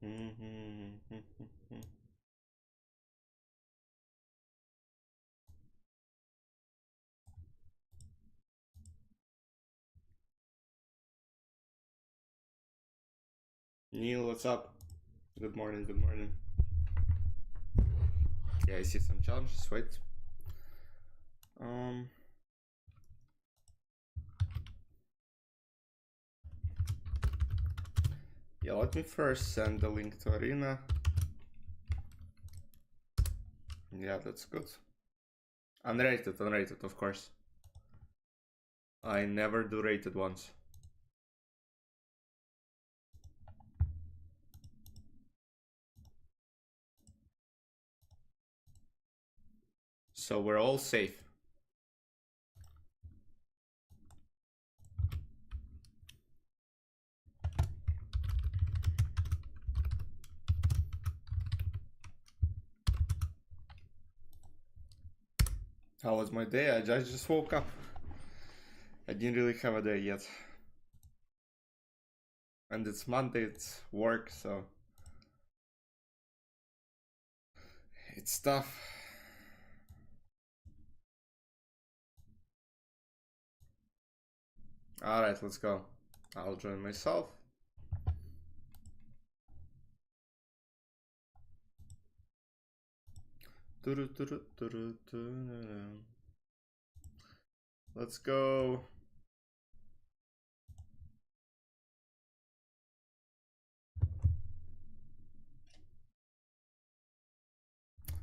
Neil, what's up? Good morning, good morning. Yeah, I see some challenges, wait. Yeah, let me first send the link to Arena. Yeah, that's good. Unrated, of course. I never do rated ones. So we're all safe. How was my day? I just woke up. I didn't really have a day yet. And it's Monday, it's work, so it's tough. Alright, let's go. I'll join myself. Let's go.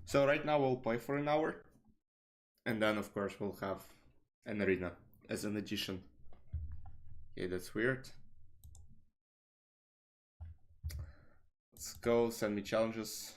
So right now we'll play for an hour. And then of course we'll have an arena as an addition. Okay, that's weird. Let's go, send me challenges.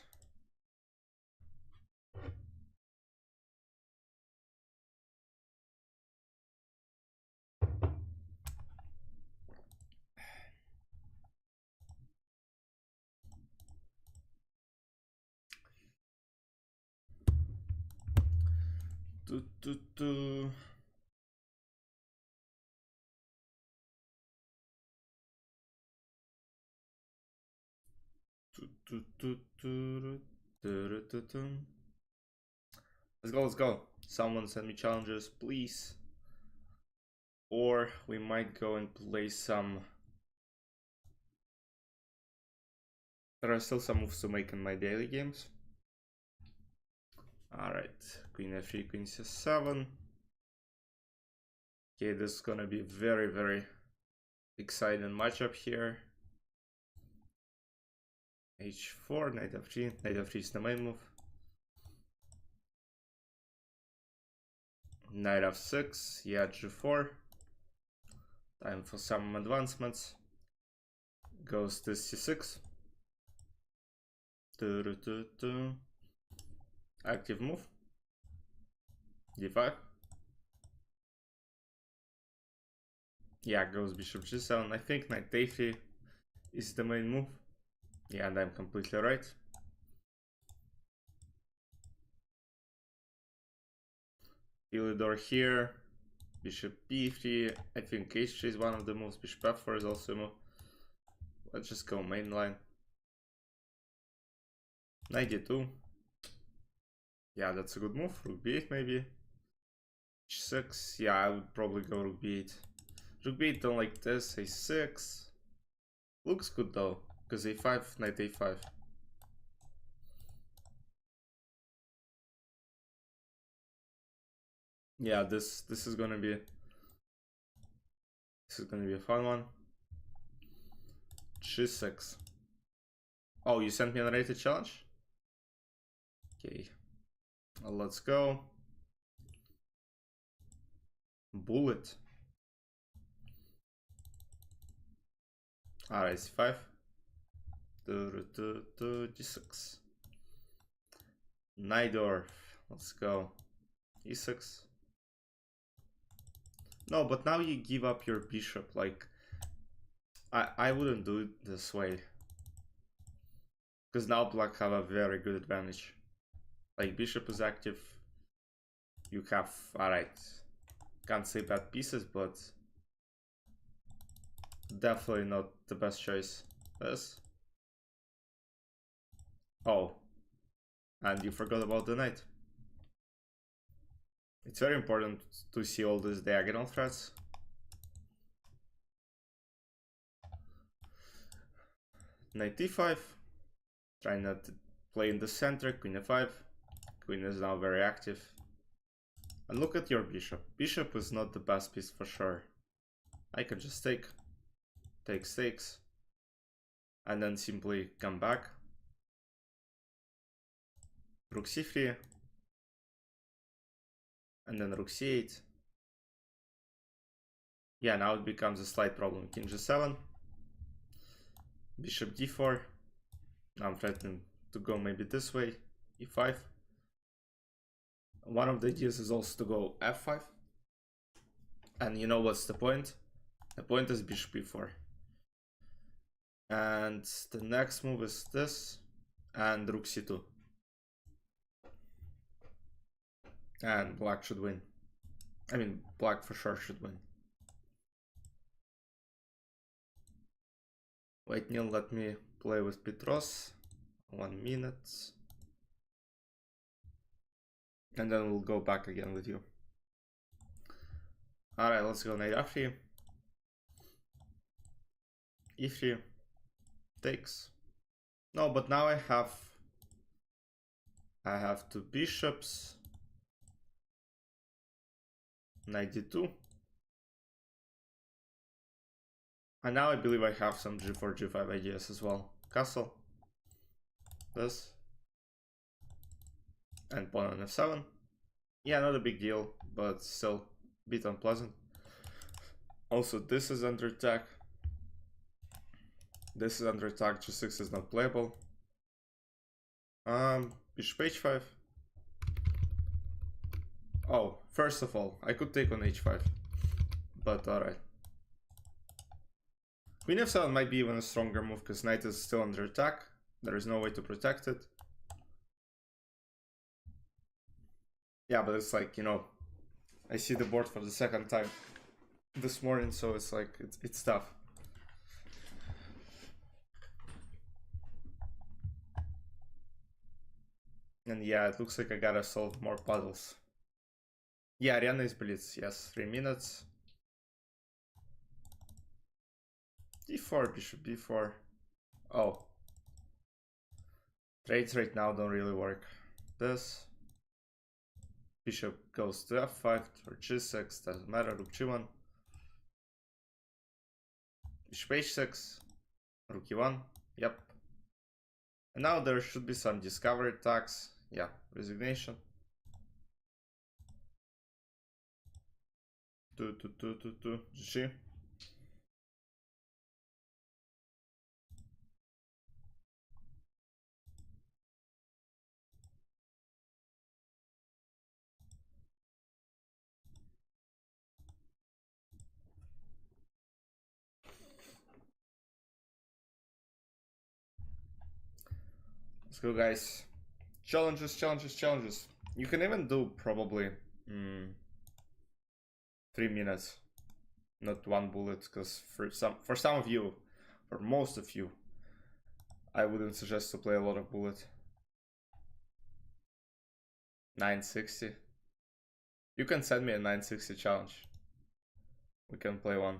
Let's go. Someone send me challenges, please. Or we might go and play some. There are still some moves to make in my daily games. Alright, Queen F3, Queen C7. Okay, this is gonna be very, very exciting matchup here. H4, Knight F3. Knight F3 is the main move. Knight F6, yeah, G4. Time for some advancements. Goes to C6. Active move. D5. Yeah, goes Bishop G7. I think Knight A3 is the main move. Yeah, and I'm completely right. Philidor here. Bishop B3. I think H3 is one of the moves. Bishop F4 is also a move. Let's just go main line. Knight D2. Yeah, that's a good move. Rook B8 maybe. H6. Yeah, I would probably go Rook B8. Rook B8 don't like this. A6. Looks good though, because A5, Knight A5. Yeah, this is gonna be a fun one. G6. Oh, you sent me an rated challenge? Okay. Well, let's go. Bullet. Alright, C5. D6. Najdorf. Let's go. E6. No, but now you give up your bishop. Like, I wouldn't do it this way. Because now black have a very good advantage. Like, bishop is active. You have, alright. Can't say bad pieces, but definitely not the best choice. This. Oh, and you forgot about the knight. It's very important to see all these diagonal threats. Knight d5. Try not to play in the center. Queen f5. Queen is now very active. And look at your bishop. Bishop is not the best piece for sure. I could just take stakes, and then simply come back. Rook c3, and then rook c8. Yeah, now it becomes a slight problem. King g7, bishop d4. Now I'm threatening to go maybe this way, e5. One of the ideas is also to go f5. And you know what's the point? The point is bishop e4. And the next move is this, and rook c2. And black should win. I mean, black for sure should win. Wait, Neil, let me play with Petros. 1 minute. And then we'll go back again with you. Alright, let's go knight f3. e3. Takes. No, but now I have two bishops. Knight d2. And now I believe I have some g4, g5 ideas as well. Castle. This. And pawn on f7. Yeah, not a big deal, but still a bit unpleasant. Also, this is under attack. This is under attack, g6 is not playable. Bishop h5. Oh, first of all, I could take on h5, but alright. Queen f7 might be even a stronger move because knight is still under attack. There is no way to protect it. Yeah, but it's like, you know, I see the board for the second time this morning, so it's like, it's tough. And yeah, it looks like I gotta solve more puzzles. Yeah, Ariana is blitz, yes, 3 minutes. d4, bishop b4. Oh. Trades right now don't really work. This. Bishop goes to f5 or g6, doesn't matter, rook g1. Bishop h6, rook e1, yep. And now there should be some discovery attacks. Yeah, resignation. 2, GG. Let's go, guys. Challenges, challenges, challenges. You can even do probably 3 minutes, not 1 bullet, because for some of you, for most of you, I wouldn't suggest to play a lot of bullet. 960. You can send me a 960 challenge. We can play one.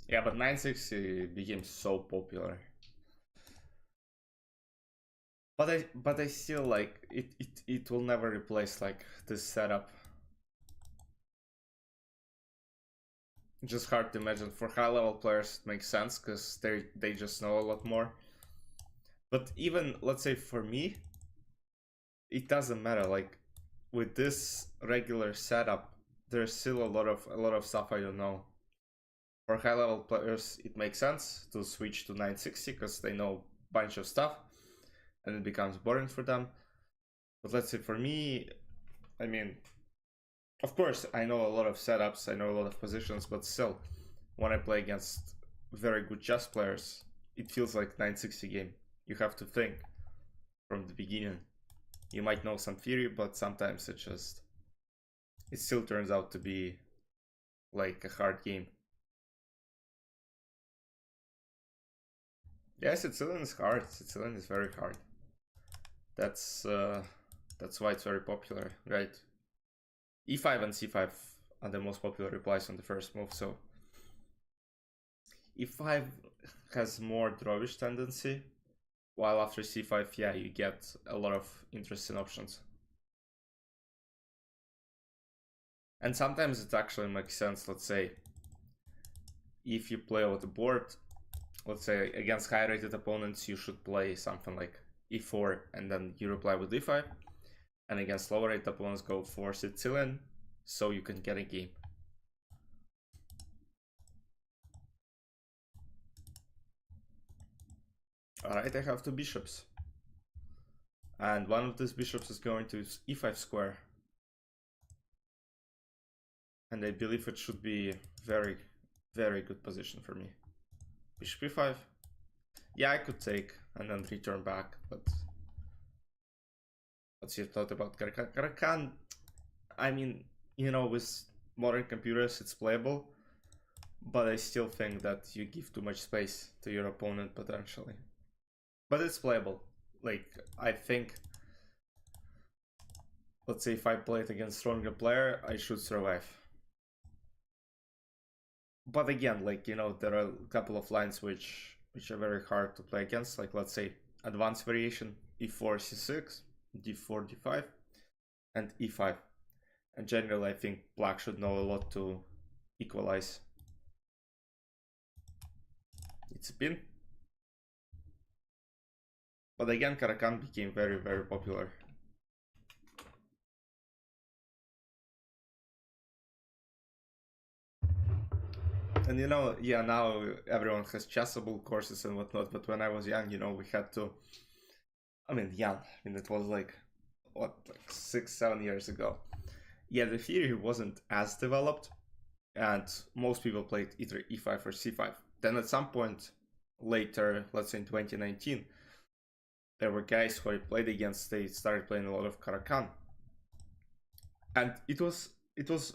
Yeah, but 960 became so popular. But I still like it will never replace like this setup. Just hard to imagine. For high level players it makes sense because they just know a lot more. But even let's say for me, it doesn't matter. Like with this regular setup, there's still a lot of stuff I don't know. For high level players it makes sense to switch to 960 because they know a bunch of stuff and it becomes boring for them. But let's say for me, I mean, of course I know a lot of setups, I know a lot of positions, but still when I play against very good chess players, it feels like 960 game. You have to think from the beginning. You might know some theory, but sometimes it still turns out to be like a hard game. Yeah, Sicilian is hard. Sicilian is very hard. That's why it's very popular, right? E5 and C5 are the most popular replies on the first move, so E5 has more drawish tendency, while after C5, yeah, you get a lot of interesting options. And sometimes it actually makes sense, let's say, if you play over the board, let's say against high rated opponents, you should play something like E4 and then you reply with E5. And against lower rated opponents, go for Sicilian so you can get a game. Alright, I have two bishops. And one of these bishops is going to E5 square. And I believe it should be very, very good position for me. Bishop E5. Yeah, I could take and then return back, but what's your thought about Caracan? Caracan, I mean, you know, with modern computers it's playable, but I still think that you give too much space to your opponent potentially. But it's playable. Like, I think, let's say if I play it against stronger player, I should survive. But again, like, you know, there are a couple of lines which are very hard to play against, like let's say advanced variation, e4 c6, d4 d5, and e5. And generally I think black should know a lot to equalize. It's a pin. But again, Caracan became very, very popular. And you know, yeah, now everyone has chessable courses and whatnot, but when I was young, you know, we had to, I mean, young, I mean, it was like, what, like 6-7 years ago. Yeah, the theory wasn't as developed, and most people played either e5 or c5. Then at some point later, let's say in 2019, there were guys who I played against, they started playing a lot of Caracan. And it was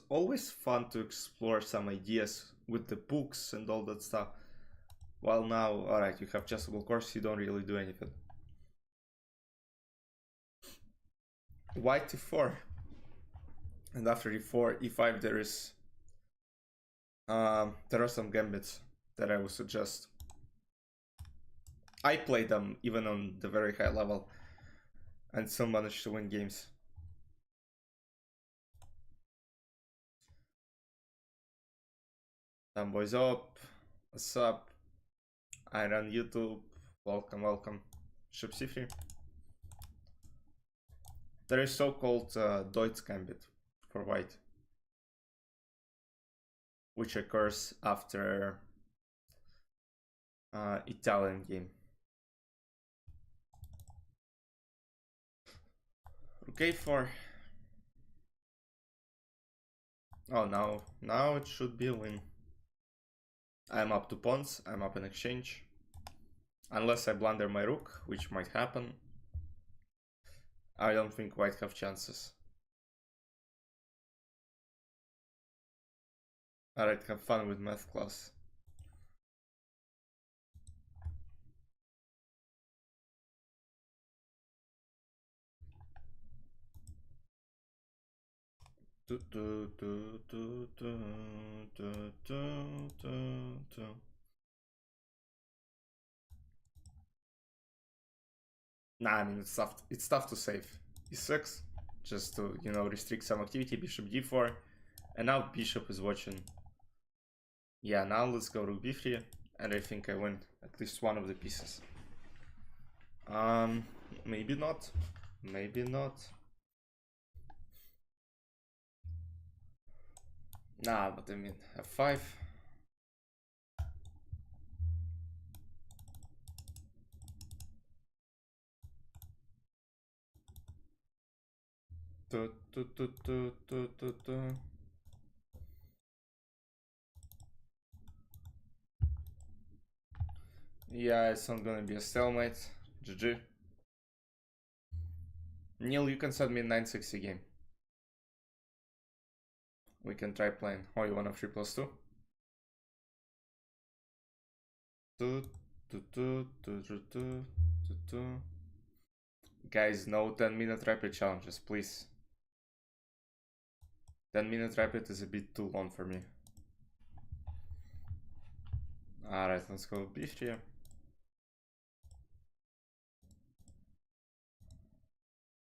always fun to explore some ideas with the books and all that stuff. While now, alright, you have chessable course, you don't really do anything. White e4. And after e4, e5 there are some gambits that I would suggest. I played them even on the very high level and still managed to win games. Some boys up, what's up? I run YouTube, welcome, welcome. Bishop c3. There is so-called Deutsch gambit for white, which occurs after Italian game. Rook a4. Oh, now it should be a win. I'm up to pawns, I'm up in exchange. Unless I blunder my rook, which might happen. I don't think white have chances. Alright, have fun with math class. Nah, I mean it's tough to save. e6, just to, you know, restrict some activity. Bishop d4, and now bishop is watching. Yeah, now let's go rook b3, and I think I win at least one of the pieces. Maybe not. Maybe not. Nah, but I mean f5. Yeah, it's not gonna be a stalemate. GG. Neil, you can send me 960 game. We can try playing. Oh, you want a 3+2? Guys, no 10-minute rapid challenges, please. 10-minute rapid is a bit too long for me. Alright, let's go b3.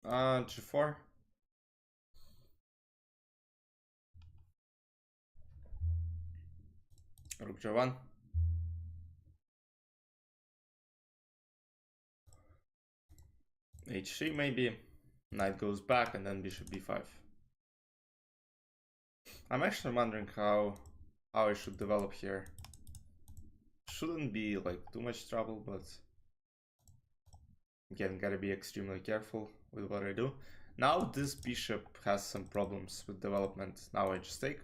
G4. Rook G1. H3 maybe. Knight goes back and then bishop b5. I'm actually wondering how I should develop here. Shouldn't be like too much trouble, but again, gotta be extremely careful with what I do. Now this bishop has some problems with development. Now I just take.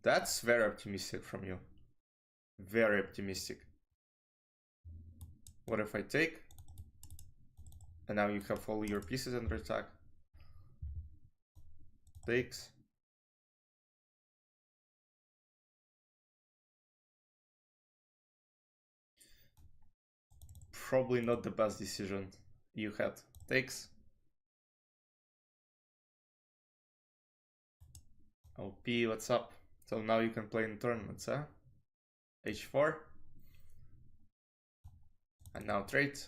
That's very optimistic from you. Very optimistic. What if I take? And now you have all your pieces under attack. Takes. Probably not the best decision you had. Takes. OP, what's up? So now you can play in tournaments, huh? H4. And now trade.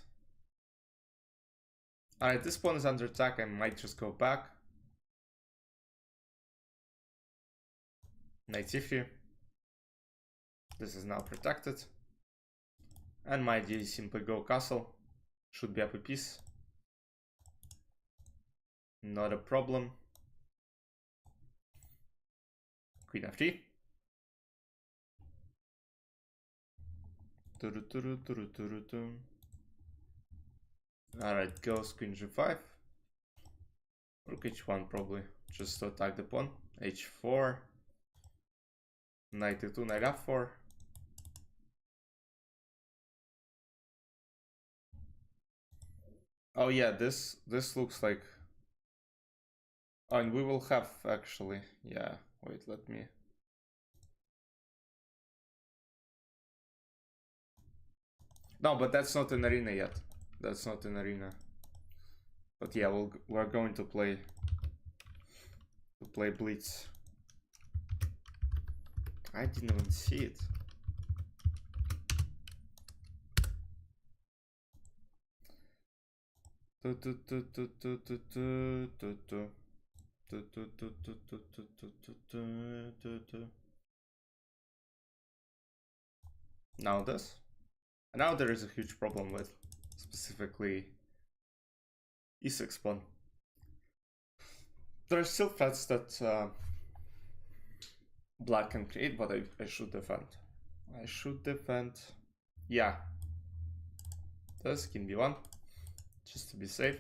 Alright, this pawn is under attack. I might just go back. Knight c3. This is now protected. And my idea is simply go castle. Should be up a piece. Not a problem. Queen f3. Alright, goes queen g5. Rook h1 probably, just to attack the pawn. h4. Knight e2, knight f4. Oh yeah, this looks like... Oh, and we will have actually... Yeah, wait, let me... No, but that's not an arena yet. That's not an arena. But yeah, we're going to play Blitz. I didn't even see it. Now this. Now there is a huge problem with specifically e6 pawn. There are still threats that black can create, but I should defend. I should defend. Yeah. This king b1, just to be safe.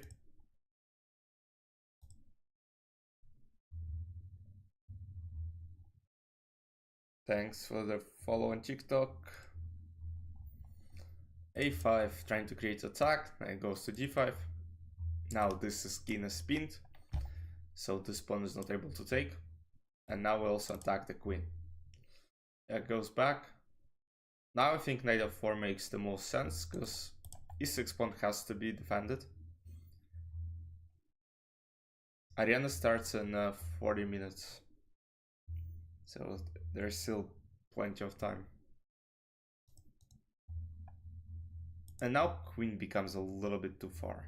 Thanks for the follow on TikTok. a5, trying to create attack, and it goes to d5. Now this is king is pinned, so this pawn is not able to take. And now we also attack the queen. It goes back. Now I think knight f4 makes the most sense, because e6 pawn has to be defended. Arena starts in 40 minutes, so there's still plenty of time. And now queen becomes a little bit too far.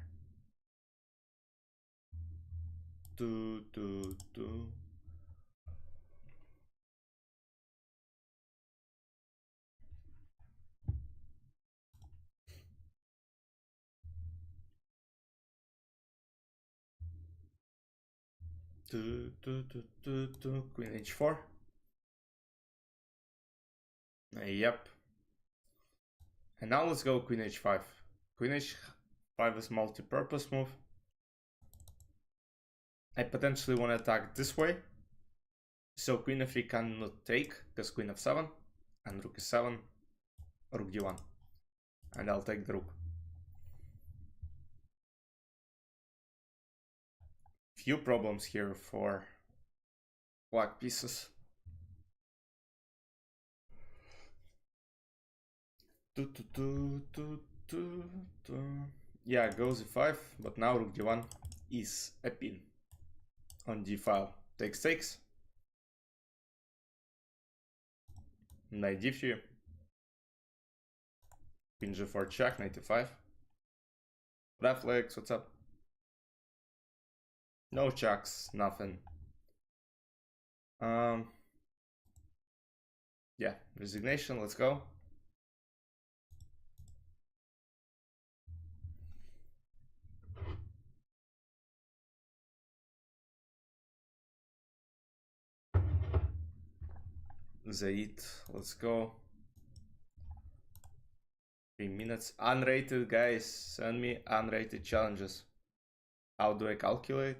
Two. Queen h4. Yep. And now let's go queen h5. Queen h5 is multi-purpose move. I potentially want to attack this way. So queen f3 cannot take, because queen f7 and rook e7, rook d1. And I'll take the rook. few problems here for black pieces. Yeah, goes e5, but now rook d1 is a pin on d file. Takes. Knight d3. Queen g4 check, knight e5. Reflex, what's up? No checks, nothing. Yeah, resignation, let's go. Zaid, let's go. 3 minutes. Unrated, guys. Send me unrated challenges. How do I calculate?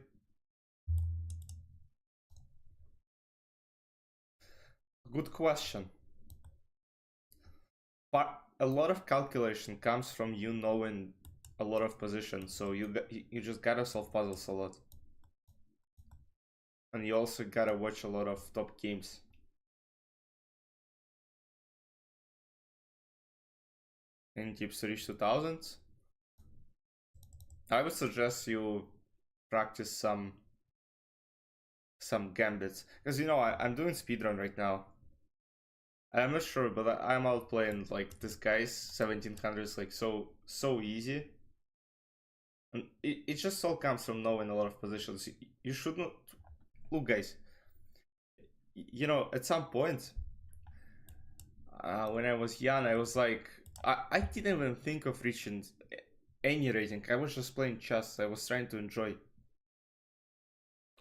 Good question. But a lot of calculation comes from you knowing a lot of positions, so you just gotta solve puzzles a lot. And you also gotta watch a lot of top games. Any tips to reach 2000? I would suggest you practice some gambits, because you know I'm doing speedrun right now. I'm not sure, but I'm outplaying like this guy's 1700s like so easy. And it just all comes from knowing a lot of positions. You should not look, guys. You know, at some point, when I was young, I was like, I didn't even think of reaching any rating. I was just playing chess. I was trying to enjoy.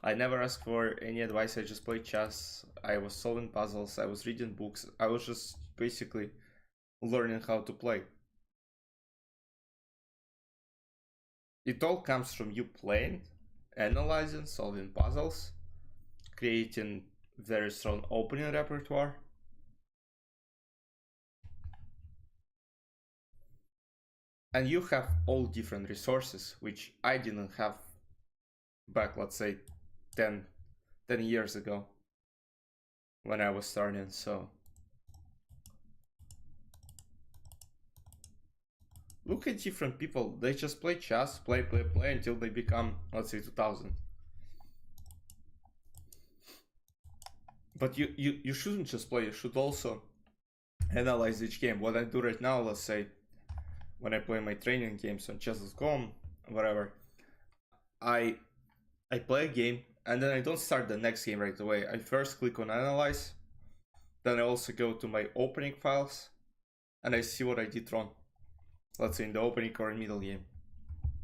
I never asked for any advice. I just played chess. I was solving puzzles. I was reading books. I was just basically learning how to play. It all comes from you playing, analyzing, solving puzzles, creating very strong opening repertoire. And you have all different resources, which I didn't have back, let's say, 10 years ago when I was starting, so. Look at different people, they just play chess, play until they become, let's say, 2000. But you shouldn't just play, you should also analyze each game. What I do right now, let's say, when I play my training games on chess.com, whatever, I play a game and then I don't start the next game right away. I first click on analyze, then I also go to my opening files and I see what I did wrong, let's say in the opening or middle game,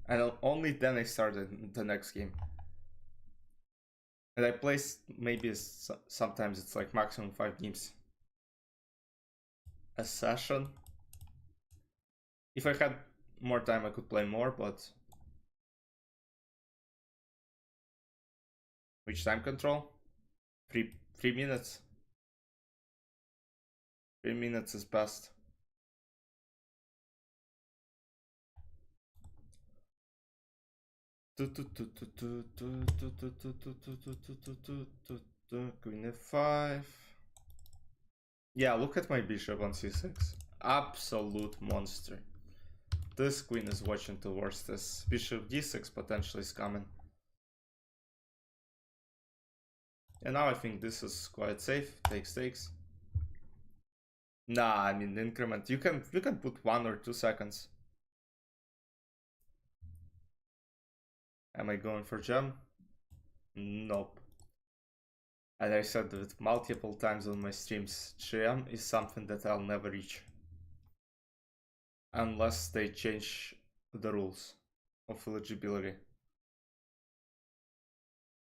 and only then I started the next game. And I play maybe sometimes it's like maximum 5 games a session. If I had more time I could play more, but which time control? 3 minutes. 3 minutes is best. Queen f5. Yeah, look at my bishop on c6. Absolute monster. This queen is watching towards this. Bishop d6 potentially is coming. And now I think this is quite safe. Takes. Nah, I mean increment. You can put 1 or 2 seconds. Am I going for gem? Nope. And I said it multiple times on my streams, gem is something that I'll never reach. Unless they change the rules of eligibility.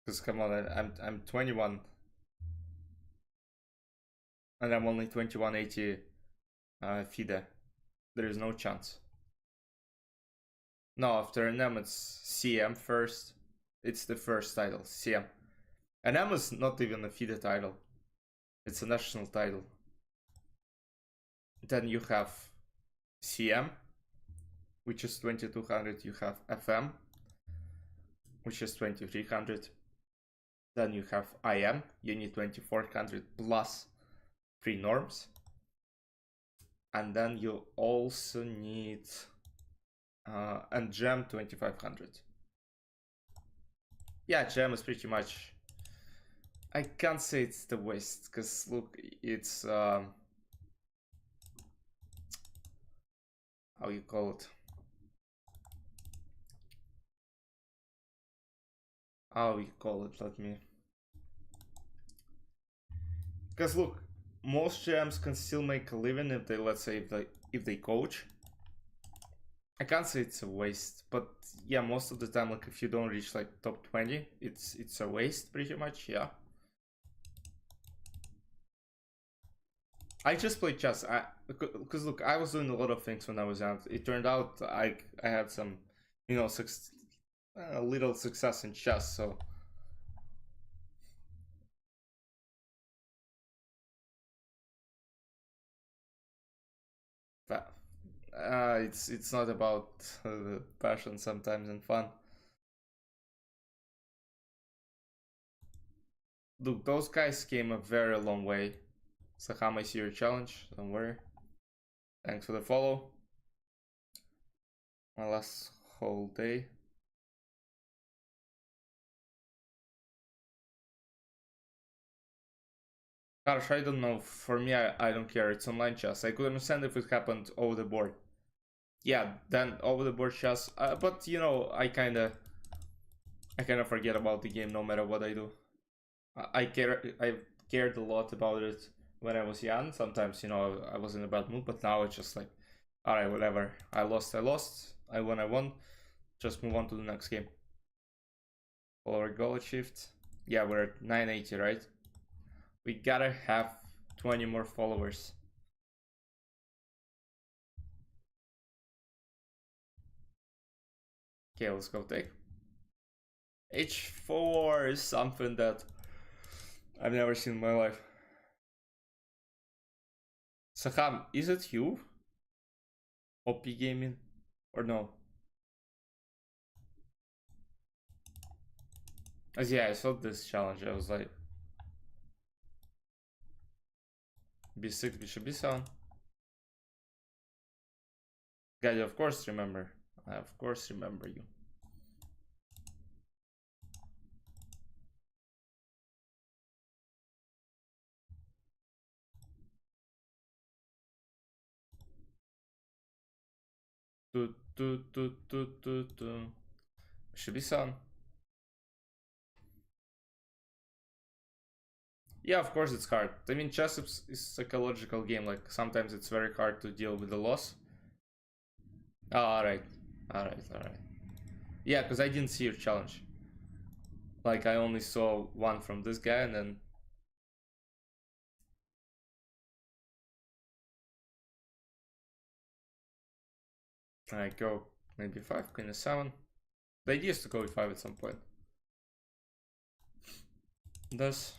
Because come on, I'm 21. And I'm only 2180 FIDE. There is no chance. No, after NM it's CM first. It's the first title, CM. NM is not even a FIDE title. It's a national title. Then you have CM, which is 2200. You have FM, which is 2300. Then you have IM, you need 2400 plus 3 norms. And then you also need and gem 2500. Yeah, gem is pretty much, I can't say it's the waste, because look, it's how you call it, let me, because look, most gems can still make a living if they, let's say, if they coach. I can't say it's a waste, but yeah, most of the time, like if you don't reach like top 20, it's a waste pretty much. Yeah, I just play chess. Because look, I was doing a lot of things when I was young. It turned out I had some, you know, a little success in chess. So that it's not about passion sometimes and fun. Look, those guys came a very long way. Saham, I see your challenge. Don't worry. Thanks for the follow. My last whole day. Gosh, I don't know. For me, I don't care. It's online chess. I could understand if it happened over the board. Yeah, then over the board chess. But you know, I kind of forget about the game no matter what I do. I cared a lot about it when I was young. Sometimes, you know, I was in a bad mood, but now it's just like, all right, whatever. I lost. I won. Just move on to the next game. Follower goal achieved. Yeah, we're at 980, right? We gotta have 20 more followers. Okay, let's go take. H4 is something that I've never seen in my life. Saham, is it you? OP Gaming? Or no? As yeah, I saw this challenge. I was like, B6, Bishop, B7. Guys, of course remember. I of course remember you. Should be son. Yeah, of course it's hard. I mean, chess is a psychological game. Like sometimes it's very hard to deal with the loss. Oh, alright. Alright. Yeah, because I didn't see your challenge. Like I only saw one from this guy and then I go maybe 5, queen a7. The idea is to go e5 at some point. Thus,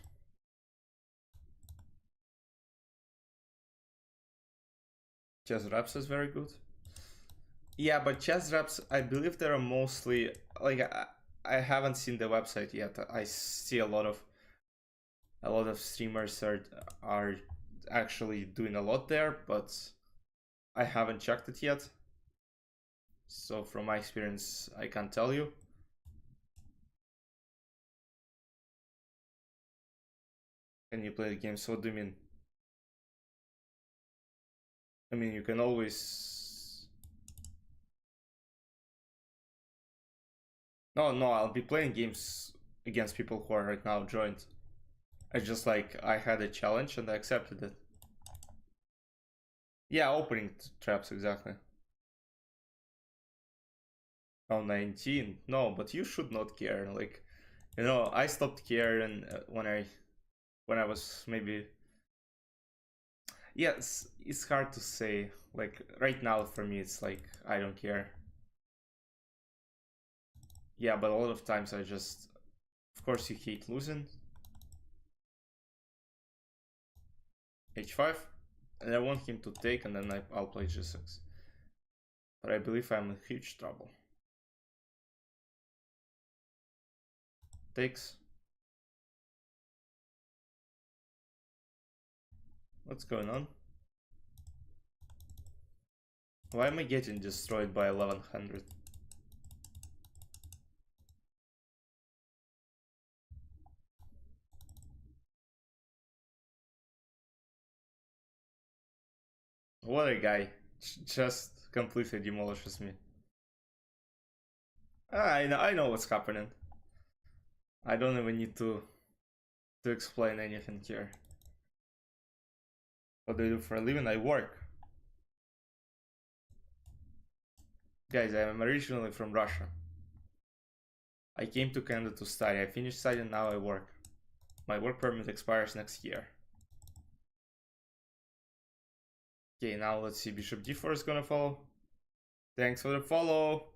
chess reps is very good. Yeah, but chess reps, I believe there are mostly like I haven't seen the website yet. I see a lot of streamers are actually doing a lot there, but I haven't checked it yet. So from my experience, I can't tell you. Can you play the game? So what do you mean? I mean, you can always... No, I'll be playing games against people who are right now joined. I just like, I had a challenge and I accepted it. Yeah, opening traps, exactly. Oh, 19. No, but you should not care. Like, you know, I stopped caring when I was maybe... Yeah, it's hard to say. Like, right now for me, it's like, I don't care. Yeah, but a lot of times I just... Of course you hate losing. H5. And I want him to take and then I'll play G6. But I believe I'm in huge trouble. Takes. What's going on? Why am I getting destroyed by 1100? What a guy. Just completely demolishes me. I know what's happening. I don't even need to explain anything here. What do I do for a living? I work. Guys, I am originally from Russia. I came to Canada to study. I finished studying, now I work. My work permit expires next year. Okay, now let's see. Bishop d4 is gonna follow. Thanks for the follow.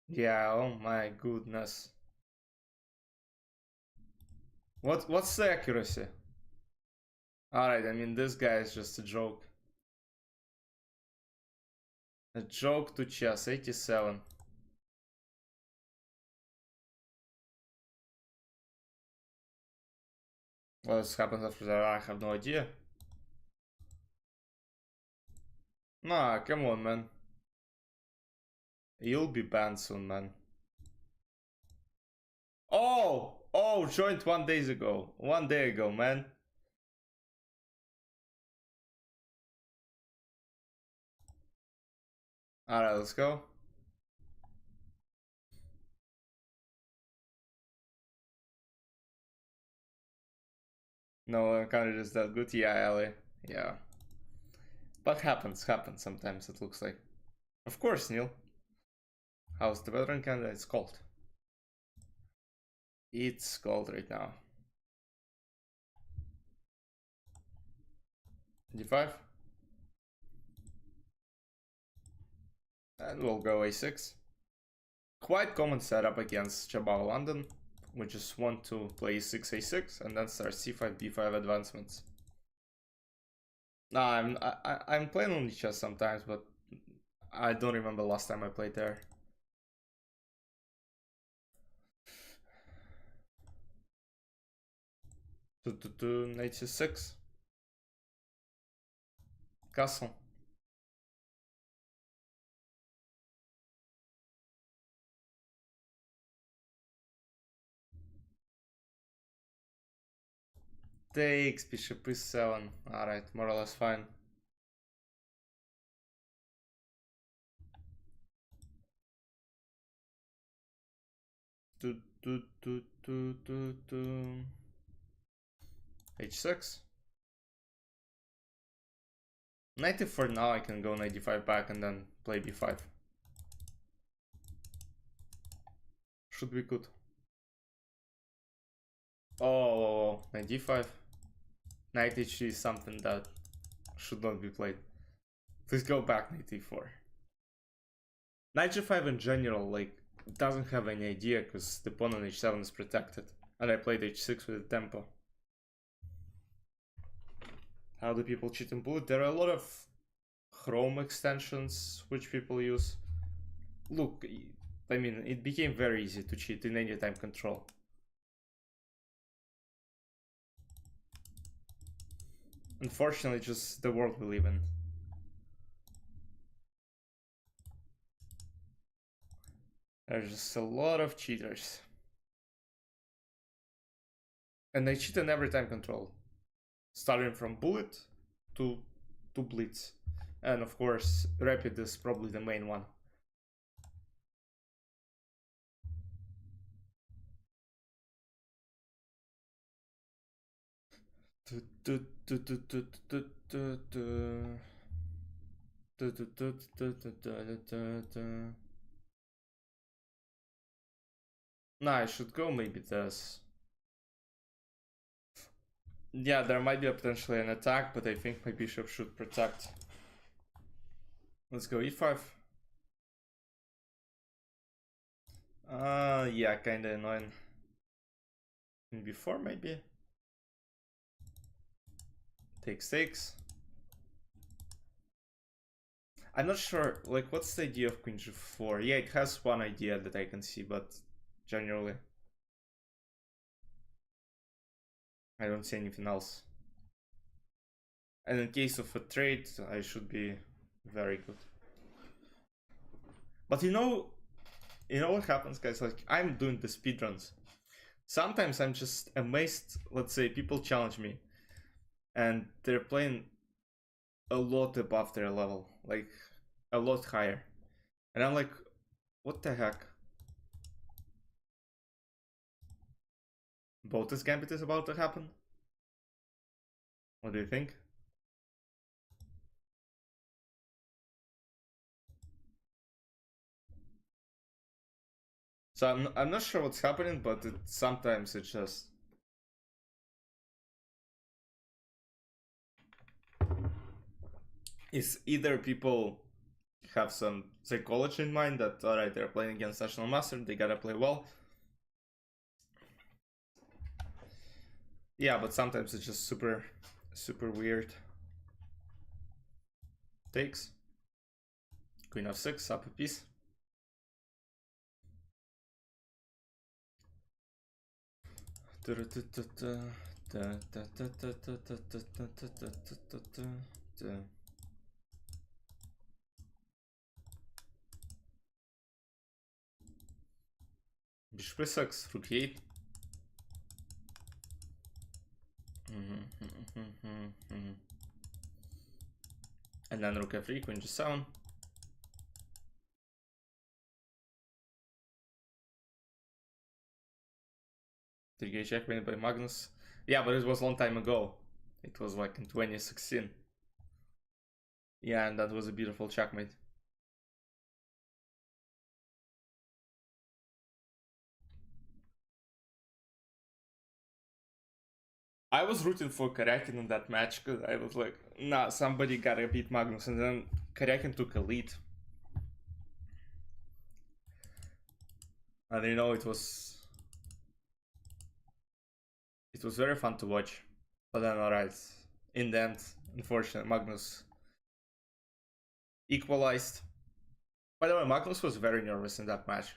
Yeah, oh my goodness. What's the accuracy? Alright, I mean, this guy is just a joke. A joke to chess, 87. What happens after that? I have no idea. Nah, come on, man. You'll be banned soon, man. Oh, joined 1 day ago. 1 day ago, man. Alright, let's go. No encounter is that good. Yeah, Ali. Yeah. But happens sometimes, it looks like. Of course, Neil. How's the weather in Canada? It's cold. It's cold right now. d5. And we'll go a6. Quite common setup against Jabal London. We just want to play e6, a6, and then start c5, b5 advancements. Nah, I'm playing only chess sometimes, but I don't remember last time I played there. Knight c6. Castle. Takes bishop e7. Alright, more or less fine. H6. 94 now, I can go 95 back and then play b5. Should be good. Oh, knight d5. Knight h3 is something that should not be played. Please go back, knight e4. Knight g5 in general, like, doesn't have any idea because the pawn on h7 is protected. And I played h6 with the tempo. How do people cheat in Bullet? There are a lot of Chrome extensions which people use. Look, I mean, it became very easy to cheat in anytime control. Unfortunately, just the world we live in. There's just a lot of cheaters. And they cheat in every time control. Starting from Bullet to Blitz. And of course, Rapid is probably the main one. Nah, I should go maybe this. Yeah, there might be potentially an attack, but I think my bishop should protect. Let's go e5. Yeah, kinda annoying. B4 maybe. Takes. I'm not sure, like, what's the idea of queen g4? Yeah, it has one idea that I can see, but generally I don't see anything else. And in case of a trade, I should be very good. But you know what happens, guys? Like, I'm doing the speedruns. Sometimes I'm just amazed. Let's say people challenge me and they're playing a lot above their level, like a lot higher, and I'm like, what the heck? Botus Gambit is about to happen? What do you think? So I'm not sure what's happening, but sometimes it's just... It's either people have some psychology in mind that, alright, they're playing against National Master, they gotta play well. Yeah, but sometimes it's just super weird. Takes. Queen f6, up a piece. Bishop e6, rook e8. And then rook f3, queen g7. Three checkmate by Magnus. Yeah, but it was a long time ago. It was like in 2016. Yeah, and that was a beautiful checkmate. I was rooting for Karyakin in that match because I was like, nah, somebody gotta beat Magnus, and then Karyakin took a lead. And you know, it was very fun to watch. But then, alright, in the end, unfortunately, Magnus equalized. By the way, Magnus was very nervous in that match.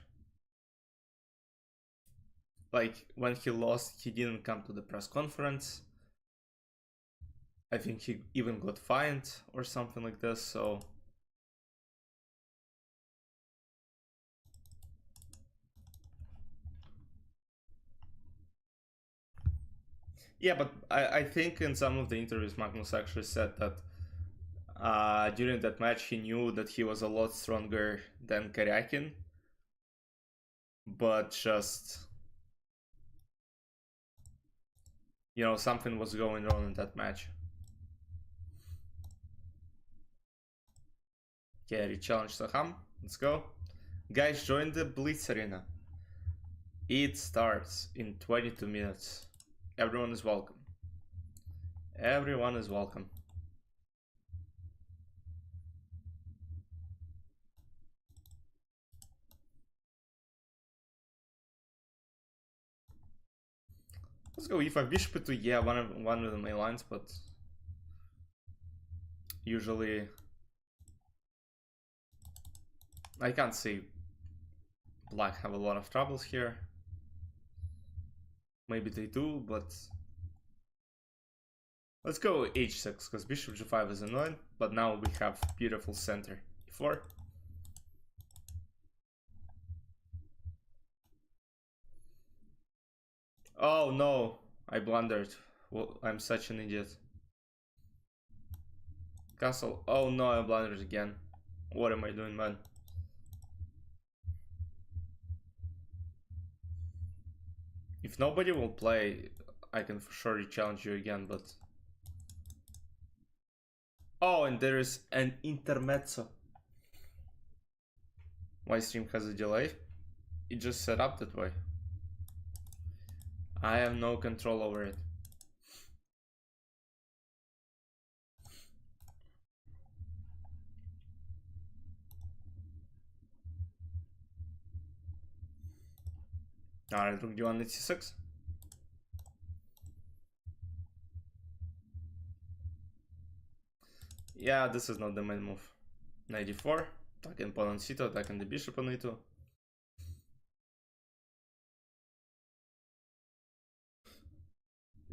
Like, when he lost, he didn't come to the press conference. I think he even got fined or something like this, so... Yeah, but I think in some of the interviews, Magnus actually said that during that match he knew that he was a lot stronger than Karyakin, but just, you know, something was going wrong in that match. Okay, re-challenge Saham. Let's go. Guys, join the Blitz Arena. It starts in 22 minutes. Everyone is welcome. Everyone is welcome. Let's go e5 bishop e2. Yeah, one of the main lines, but usually I can't see black have a lot of troubles here. Maybe they do, but let's go h6 because bishop g5 is annoying. But now we have beautiful center e4. Oh no, I blundered. Well, I'm such an idiot. Castle. Oh no, I blundered again. What am I doing, man? If nobody will play, I can for sure challenge you again, but... Oh, and there is an intermezzo. My stream has a delay. It just set up that way. I have no control over it. Alright, rook d1 c6. Yeah, this is not the main move. Knight d4. Attacking pawn on c2, attacking the bishop on e2.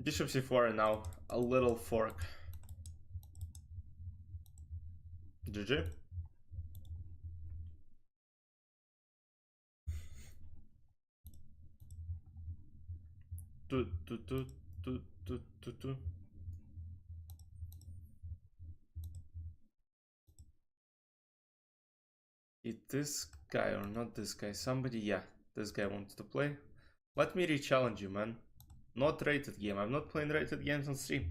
Bishop c4 and now a little fork. GG. Is this guy or not this guy? Somebody, yeah, this guy wanted to play. Let me re-challenge you, man. Not rated game. I'm not playing rated games on stream.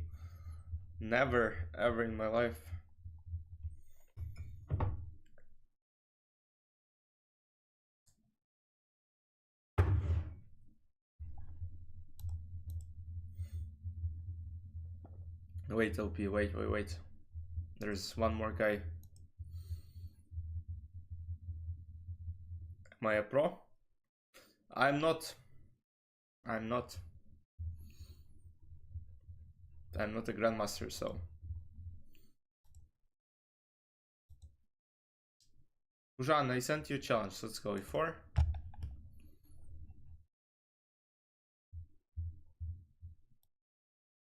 Never, ever in my life. Wait, LP, wait. There's one more guy. Am I a pro? I'm not. I'm not a grandmaster, so. Ujan, I sent you a challenge. Let's go e4.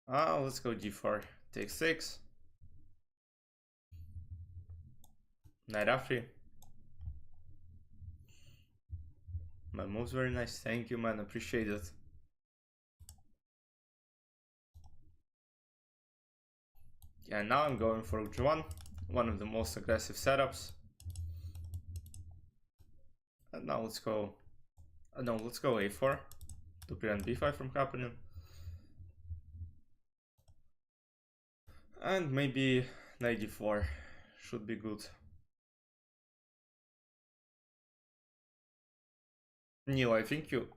Let's go d4. Take 6. Knight f3. My move's very nice. Thank you, man. Appreciate it. Yeah, now I'm going for rook g1. One of the most aggressive setups. And now let's go. No, let's go a4 to prevent b5 from happening. And maybe knight d4 should be good. Neil, I think you...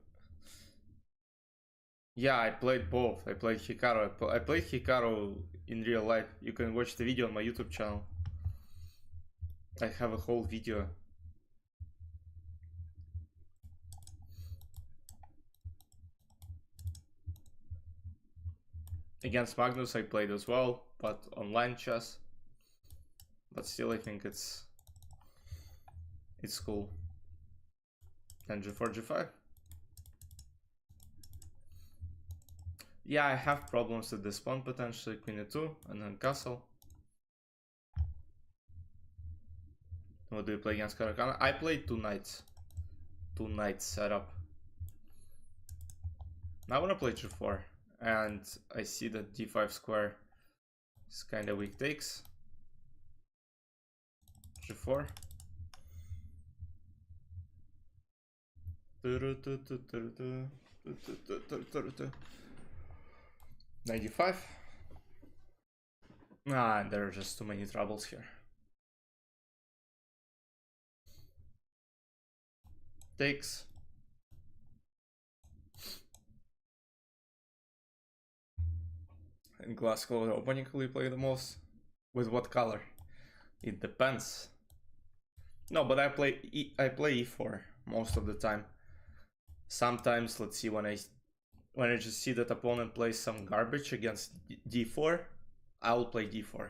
Yeah, I played both. I played Hikaru. I played Hikaru in real life. You can watch the video on my YouTube channel. I have a whole video. Against Magnus I played as well, but online chess. But still I think it's cool. And g4, g5. Yeah, I have problems with this pawn potentially. Queen e2 and then castle. What do you play against Karakana? I played two knights. Two knights setup. I wanna play g4. And I see that d5 square is kind of weak. Takes g4. 95. There are just too many troubles here. Takes. And glass color opening will you play the most? With what color? It depends. No, but I play e4 most of the time. Sometimes, let's see, when I just see that opponent plays some garbage against d4, I will play d4.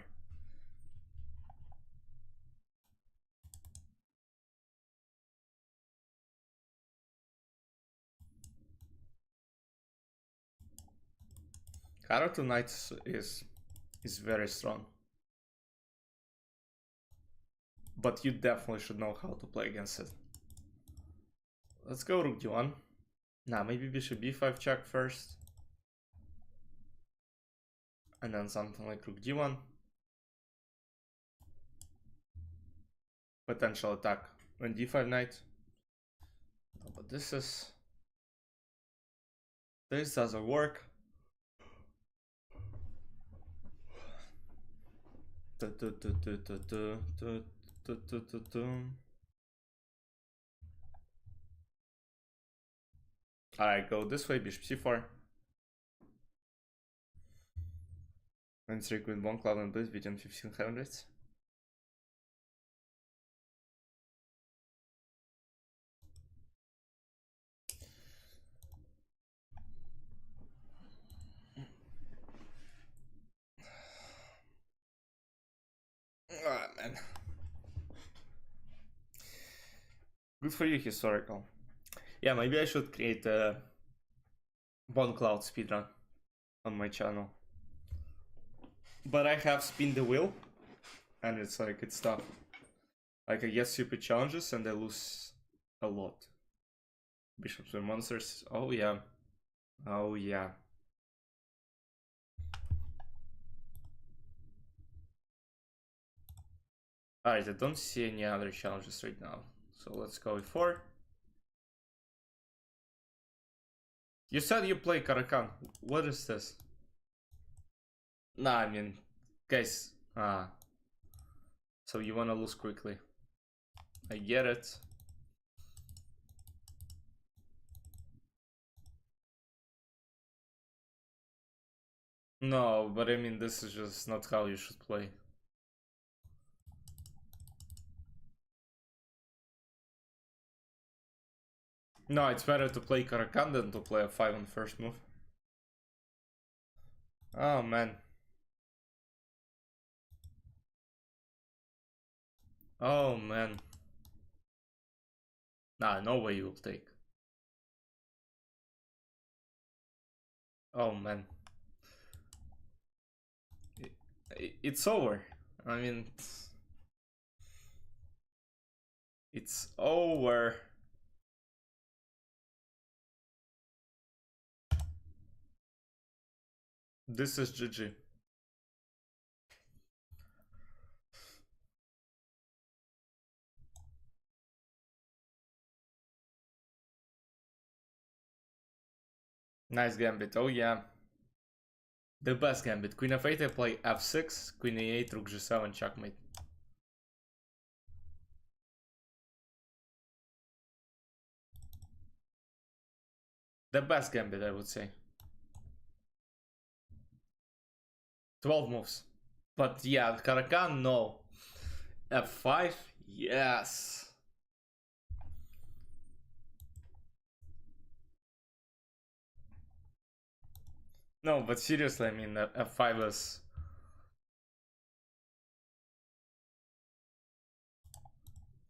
Caro to knight is very strong. But you definitely should know how to play against it. Let's go rook d1. Nah, maybe bishop b5 check first. And then something like rook d1. Potential attack when d5 knight. No, but this doesn't work. Alright, go this way, bishop c4. And 3 queen one cloud and bliss between 1500s. Ah, man. Good for you, historical. Yeah, maybe I should create a Bone Cloud speedrun on my channel. But I have Spin the Wheel, and it's like, it's tough. Like, I get stupid challenges and I lose a lot. Bishops were monsters. Oh yeah. Oh yeah. Alright, I don't see any other challenges right now. So let's go with 4. You said you play Karakan. What is this? Nah, I mean, guys. So you wanna lose quickly. I get it. No, but I mean, this is just not how you should play. No, it's better to play Karakan than to play a 5 on first move. Oh man. Oh man. Nah, no way you will take. Oh man. It's over. I mean, it's over. This is GG. Nice gambit. Oh yeah. The best gambit. Queen of 8, I play f6, queen e8, rook g7, checkmate. The best gambit, I would say. 12 moves. But yeah, Karakan, no. f5, yes. No, but seriously, I mean, f5 is...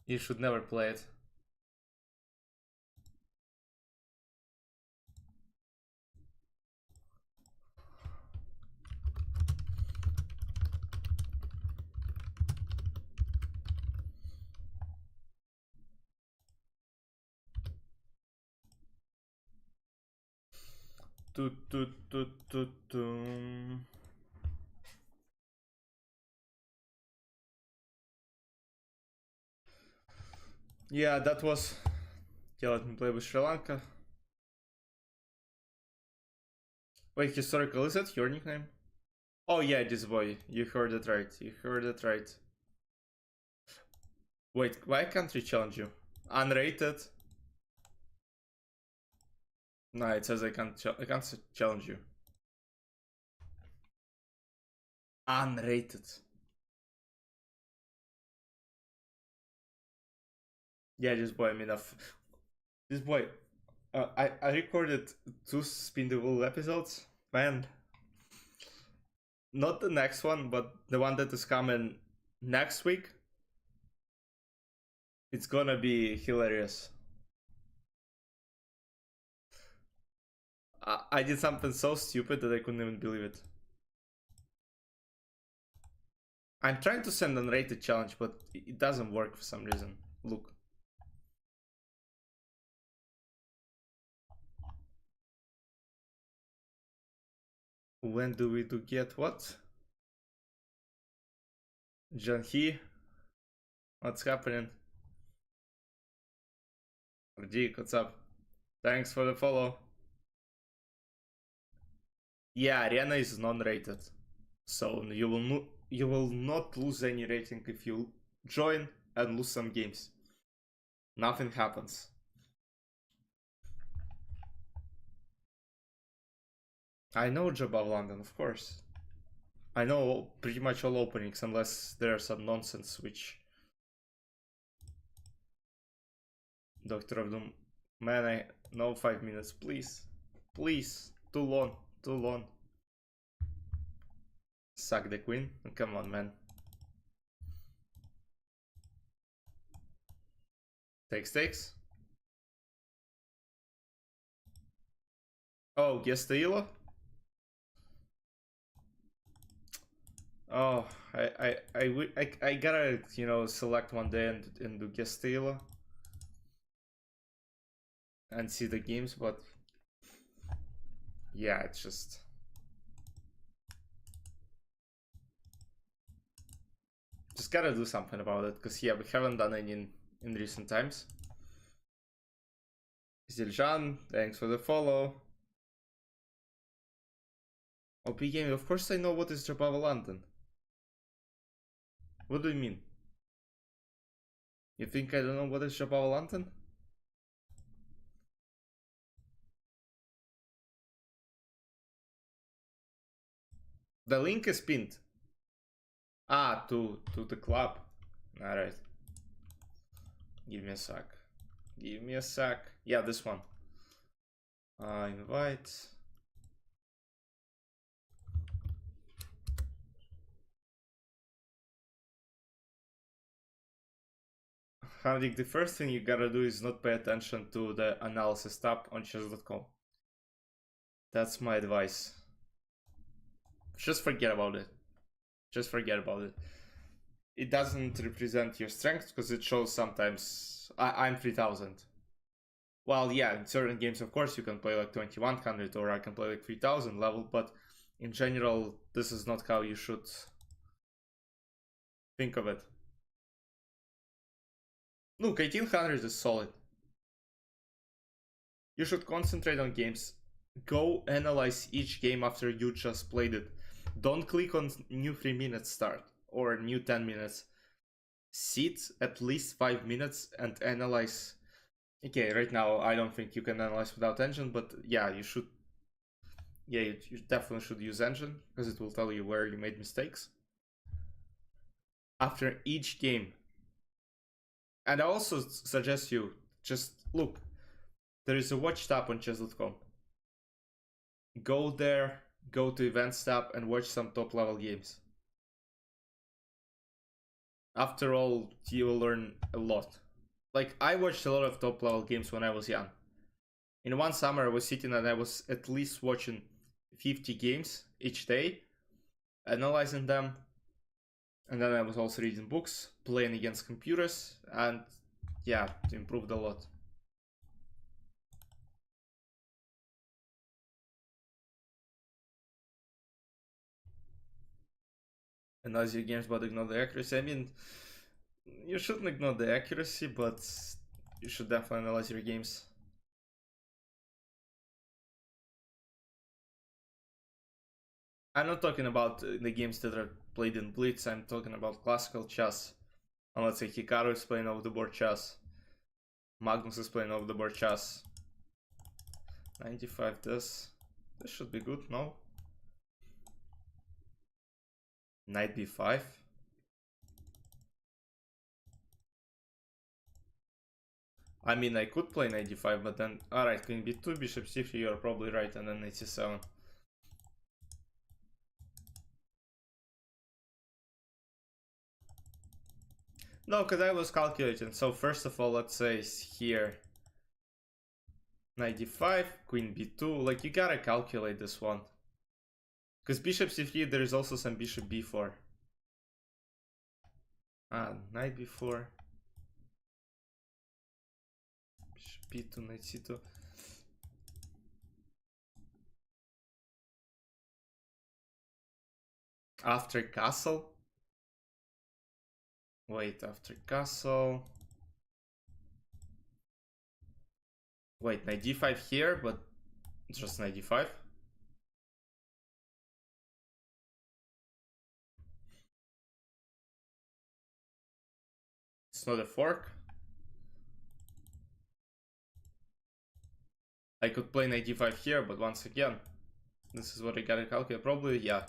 You should never play it. Yeah, that was... Yeah, let me play with Sri Lanka. Wait, historical, is that your nickname? Oh yeah, this boy. You heard it right. You heard it right. Wait, why can't we challenge you? Unrated? No, it says I can't challenge you. Unrated. Yeah, this boy, I mean, this boy. I recorded 2 Spin the Wheel episodes. Man, not the next one, but the one that is coming next week. It's gonna be hilarious. I did something so stupid that I couldn't even believe it. I'm trying to send an unrated challenge, but it doesn't work for some reason. Look. When do we do get what? Janhi? What's happening? Rajik, what's up? Thanks for the follow. Yeah, Arena is non-rated. So you will not lose any rating if you join and lose some games. Nothing happens. I know Job of London, of course. I know pretty much all openings unless there's some nonsense which... Doctor of Doom. Man, I... No, 5 minutes, please. Please. Too long. Too long. Suck the queen? Come on, man. Takes. Oh, Gestilo? Oh, I gotta, you know, select one day and do Gestilo and see the games, but yeah, it's just gotta do something about it, because yeah, we haven't done any in recent times. Ziljan, thanks for the follow. OP game, of course I know what is Jabava London. What do you mean? You think I don't know what is Jabava London? The link is pinned. Ah, to the club. Alright. Give me a sec. Give me a sec. Yeah, this one. Invite. Handik, the first thing you gotta do is not pay attention to the analysis tab on chess.com. That's my advice. Just forget about it. Just forget about it. It doesn't represent your strength, because it shows sometimes I'm 3000. Well, yeah, in certain games, of course, you can play like 2100, or I can play like 3000 level, but in general, this is not how you should think of it. Look, 1800 is solid. You should concentrate on games. Go analyze each game after you just played it. Don't click on new 3 minutes start or new 10 minutes. Sit at least 5 minutes and analyze. Okay, right now I don't think you can analyze without engine, but yeah, you should. Yeah, you definitely should use engine, because it will tell you where you made mistakes after each game. And I also suggest you just look. There is a watch tab on chess.com. Go there, go to events tab, and watch some top level games. After all, you will learn a lot. Like, I watched a lot of top level games when I was young. In one summer, I was sitting and I was at least watching 50 games each day, analyzing them, and then I was also reading books, playing against computers, and yeah, it improved a lot. Analyze your games but ignore the accuracy. I mean, you shouldn't ignore the accuracy, but you should definitely analyze your games. I'm not talking about the games that are played in Blitz, I'm talking about classical chess. And let's say Hikaru is playing over the board chess. Magnus is playing over the board chess. 95 this. This should be good, no? Knight b5. I mean, I could play knight d5, but then... Alright, queen b2, bishop c3, you're probably right, and then knight c7. No, because I was calculating. So first of all, let's say here... Knight d5, queen b2, like you gotta calculate this one. Because bishop c3, there is also some bishop b4. Knight b4. Bishop b2, knight c2. After castle. Wait, after castle. Wait, knight d5 here, but just knight d5. It's not a fork. I could play knight d5 here, but once again, this is what I gotta calculate. Probably, yeah,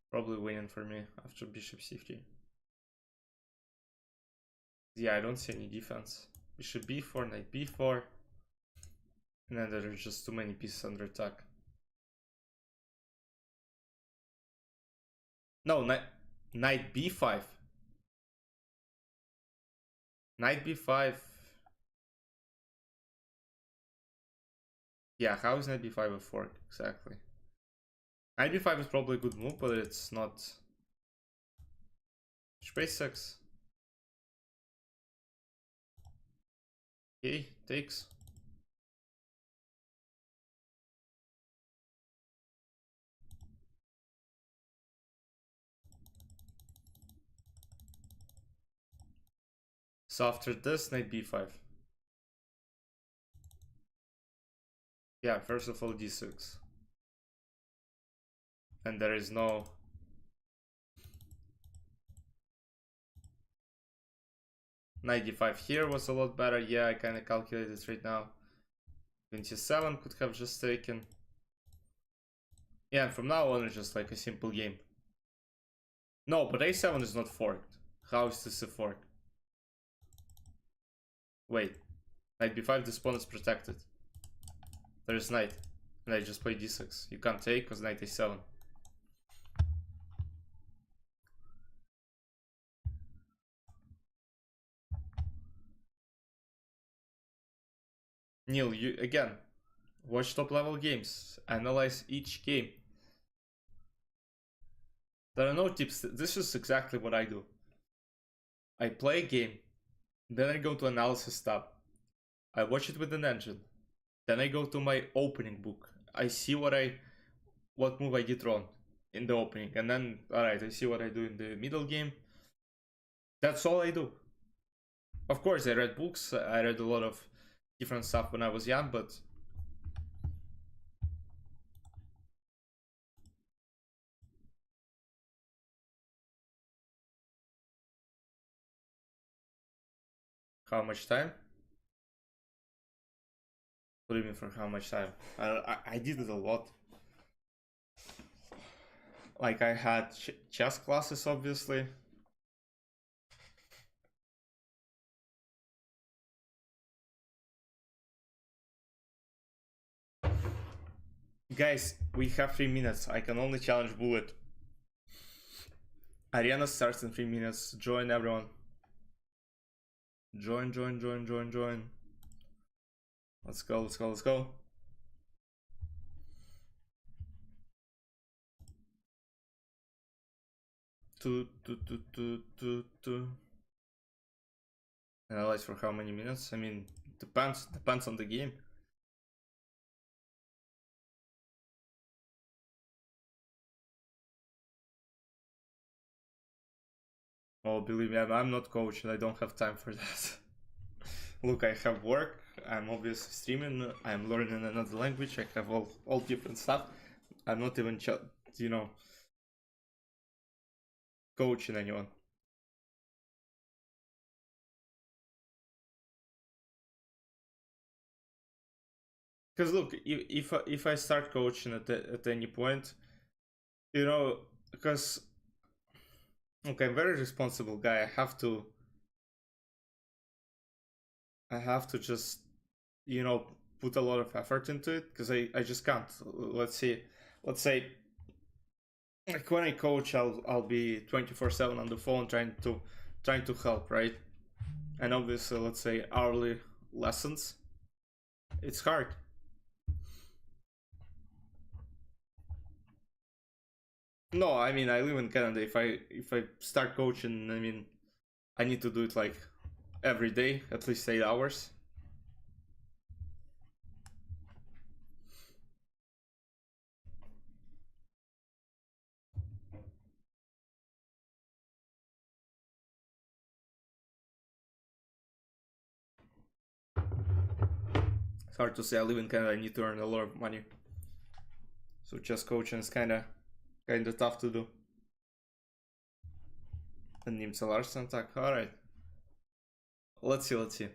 probably winning for me after bishop c3. Yeah, I don't see any defense. Bishop b4, knight b4. And then there are just too many pieces under attack. No, knight b5. Knight b5. Yeah, how is knight b5 a fork? Exactly. Knight b5 is probably a good move, but it's not. Space 6. Okay, takes. So after this, knight b5. Yeah, first of all, d6. And there is no... Knight d5 here was a lot better. Yeah, I kind of calculated it right now. 27 could have just taken. Yeah, and from now on it's just like a simple game. No, but a7 is not forked. How is this a fork? Wait. Knight b5, this pawn is protected. There is knight. And I just play d6. You can't take because knight a7. Neil, you again, watch top level games. Analyze each game. There are no tips. This is exactly what I do. I play a game. Then I go to analysis tab. I watch it with an engine. Then I go to my opening book. I see what move I did wrong in the opening, and then alright, I see what I do in the middle game. That's all I do. Of course, I read books. I read a lot of different stuff when I was young, but how much time? What do you mean for how much time? I did it a lot. Like I had chess classes, obviously. Guys, we have 3 minutes. I can only challenge Bullet. Arena starts in 3 minutes. Join everyone. Join, join, join, join, join. Let's go, let's go, let's go. Two. Analyze for how many minutes? I mean, depends on the game. Oh, believe me, I'm not coach and I don't have time for that. Look, I have work. I'm obviously streaming. I'm learning another language. I have all different stuff. I'm not even, coaching anyone. Because look, if I start coaching at any point, because look, I'm a very responsible guy. I have to just put a lot of effort into it because I just can't. Let's say like when I coach, I'll be 24/7 on the phone trying to help, right? And obviously, let's say hourly lessons, it's hard. No, I mean I live in Canada. If I start coaching, I mean I need to do it like every day, at least 8 hours. It's hard to say. I live in Canada. I need to earn a lot of money, so just coaching is kind of tough to do. And Nimsa Larsen attack. All right. Let's see. Let's see.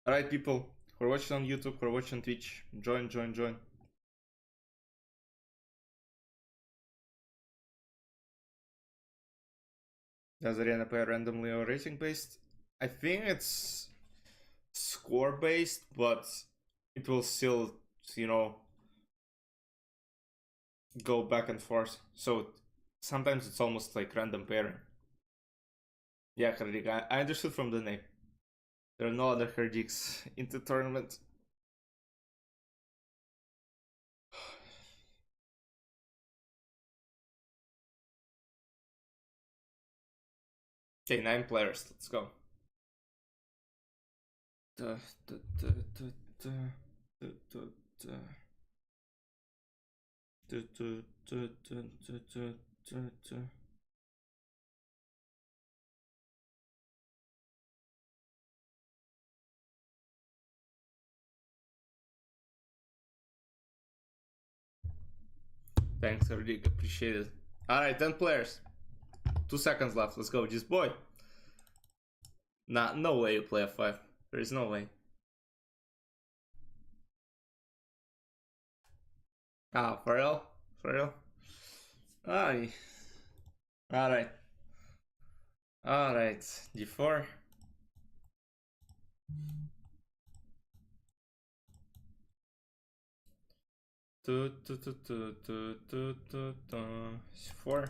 All right, people who are watching on YouTube, who are watching Twitch, join. Does Arena play randomly or rating based? I think it's score based, but it will still, you know, go back and forth. So sometimes it's almost like random pairing. Yeah, Herdik, I understood from the name. There are no other Herdiks in the tournament. Okay, 9 players. Let's go. Thanks, I really appreciate it. Alright, 10 players. 2 seconds left. Let's go, this boy. Nah, no way you play f5. There is no way. Ah, for real? For real? Aye. Alright. Alright. d4. C4.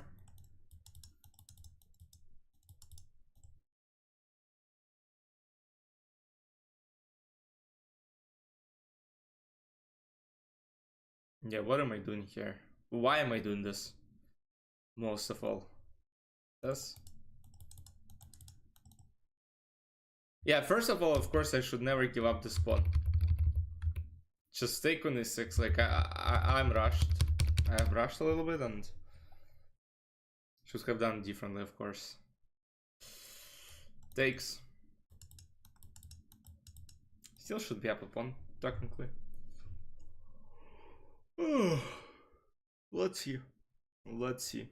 Yeah, what am I doing here? Why am I doing this? Most of all. This? Yeah, first of all, of course, I should never give up this pawn. Just take on e6, like, I'm rushed. I have rushed a little bit and should have done differently, of course. Takes. Still should be up a pawn, technically. Let's see. Let's see.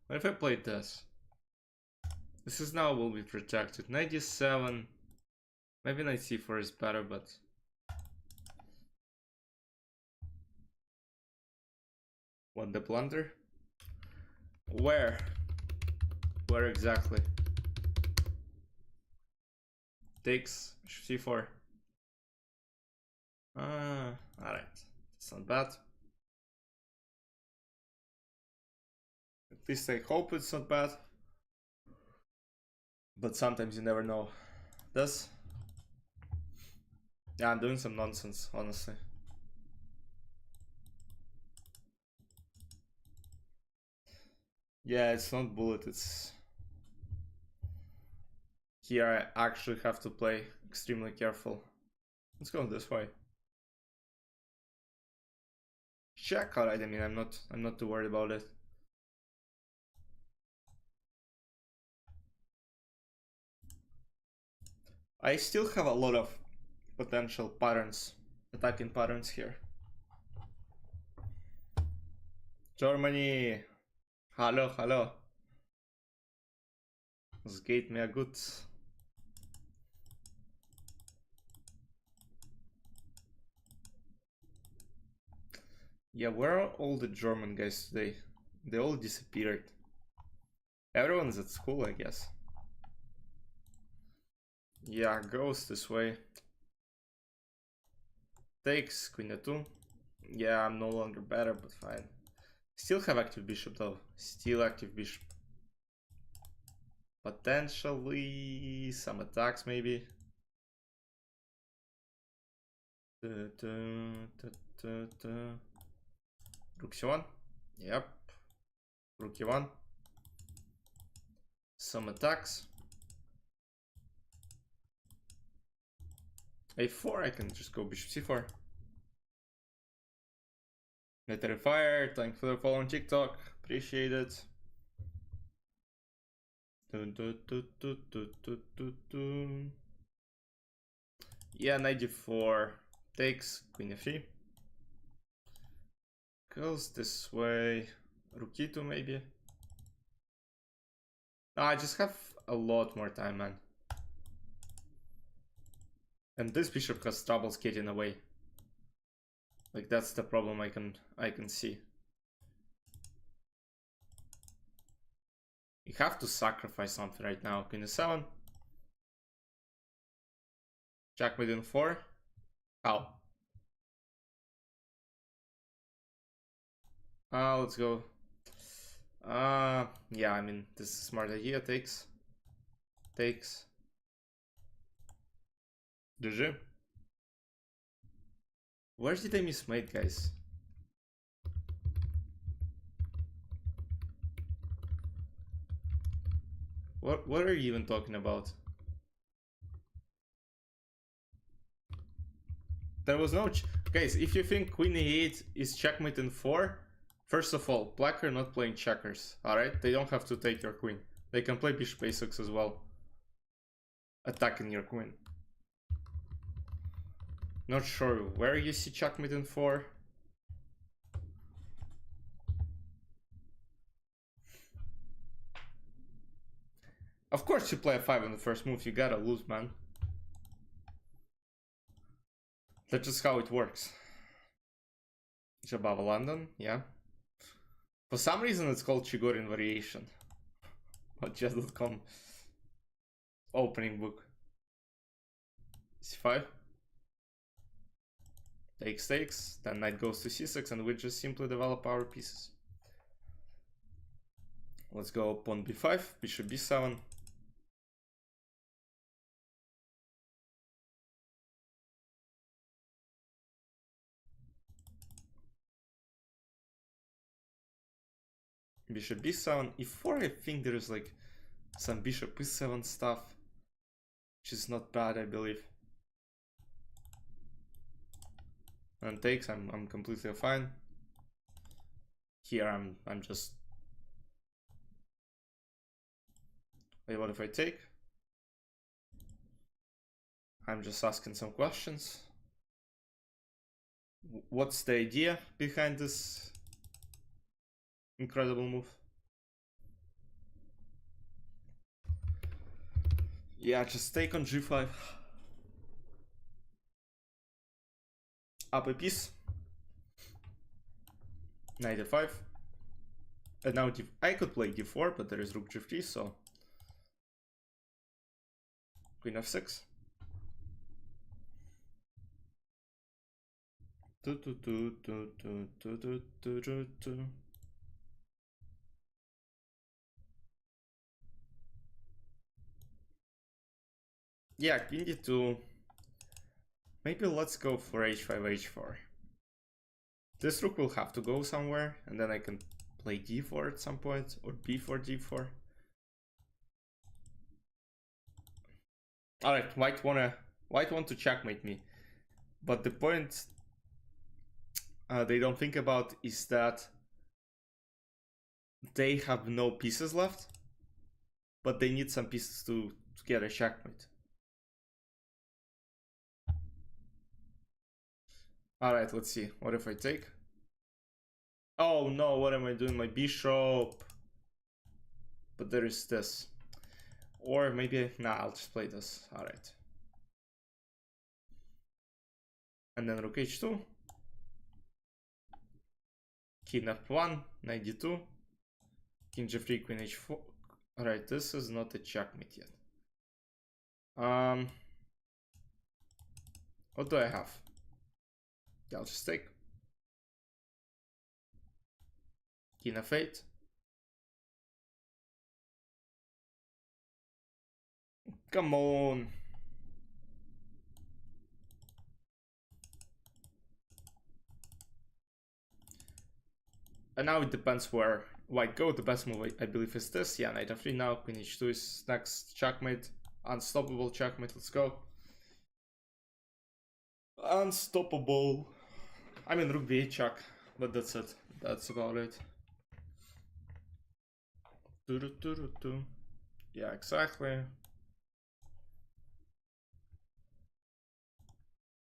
What if I played this? This is now will be protected. 97. Maybe knight c4 is better, but what, the blunder? Where? Where exactly? Takes c4. Alright. It's not bad. At least I hope it's not bad. But sometimes you never know. This? Yeah, I'm doing some nonsense, honestly. Yeah, it's not bullet, it's... Here I actually have to play extremely careful. Let's go this way. Check, alright, I mean, I'm not too worried about it. I still have a lot of potential patterns, attacking patterns here. Germany! Hello, hello. This gate me a good. Yeah, where are all the German guys today? They all disappeared. Everyone's at school, I guess. Yeah, goes this way. Takes queen e2. Yeah, I'm no longer better, but fine. Still have active bishop though. Still active bishop. Potentially some attacks maybe. Rook c1. Yep. Rook e1. Some attacks. a4, I can just go bishop c4. Military fire, thanks for the follow on TikTok. Appreciate it. Yeah, 94 takes queen f3. Goes this way. Rook e2 maybe. No, I just have a lot more time, man. And this bishop has troubles getting away. Like that's the problem I can see. You have to sacrifice something right now. Queen e7. Checkmate in 4. How? Let's go. Yeah, I mean, this is a smart idea. Takes. GG. Where did I miss mate, guys? What are you even talking about? There was no guys, if you think queen e8 is checkmate in 4, first of all, black are not playing checkers, alright? They don't have to take your queen. They can play bishop a6 as well, attacking your queen. Not sure where you see checkmate in 4. Of course you play a5 on the first move, you gotta lose, man. That's just how it works. Jabava London, yeah. For some reason it's called Chigorin Variation. On chess.com opening book. c5. Takes, then knight goes to c6, and we just simply develop our pieces. Let's go pawn b5, bishop b7. Bishop b7, e4. I think there's like some bishop e7 stuff, which is not bad, I believe. And takes, I'm completely fine. Here I'm just. Wait, what if I take? I'm just asking some questions. What's the idea behind this incredible move? Yeah, just take on g5. Up a piece. Knight f5. And now I could play d4, but there is rook g3, so queen f6. Yeah, queen d2. Maybe let's go for h5, h4. This rook will have to go somewhere, and then I can play d4 at some point, or b4, d4. Alright, white want to checkmate me. But the point they don't think about is that they have no pieces left, but they need some pieces to get a checkmate. Alright, let's see. What if I take? Oh no, what am I doing? My bishop. But there is this. Or maybe, nah, I'll just play this. Alright. And then rook h2. King f1, knight d2. King g3, queen h4. Alright, this is not a checkmate yet. What do I have? Yeah, I'll just take. King f8. Come on. And now it depends where white go. The best move I believe is this. Yeah, knight f3 now. Queen h2 is next. Checkmate. Unstoppable checkmate. Let's go. Unstoppable. I mean rook b8 check, but that's it. That's about it. Yeah, exactly.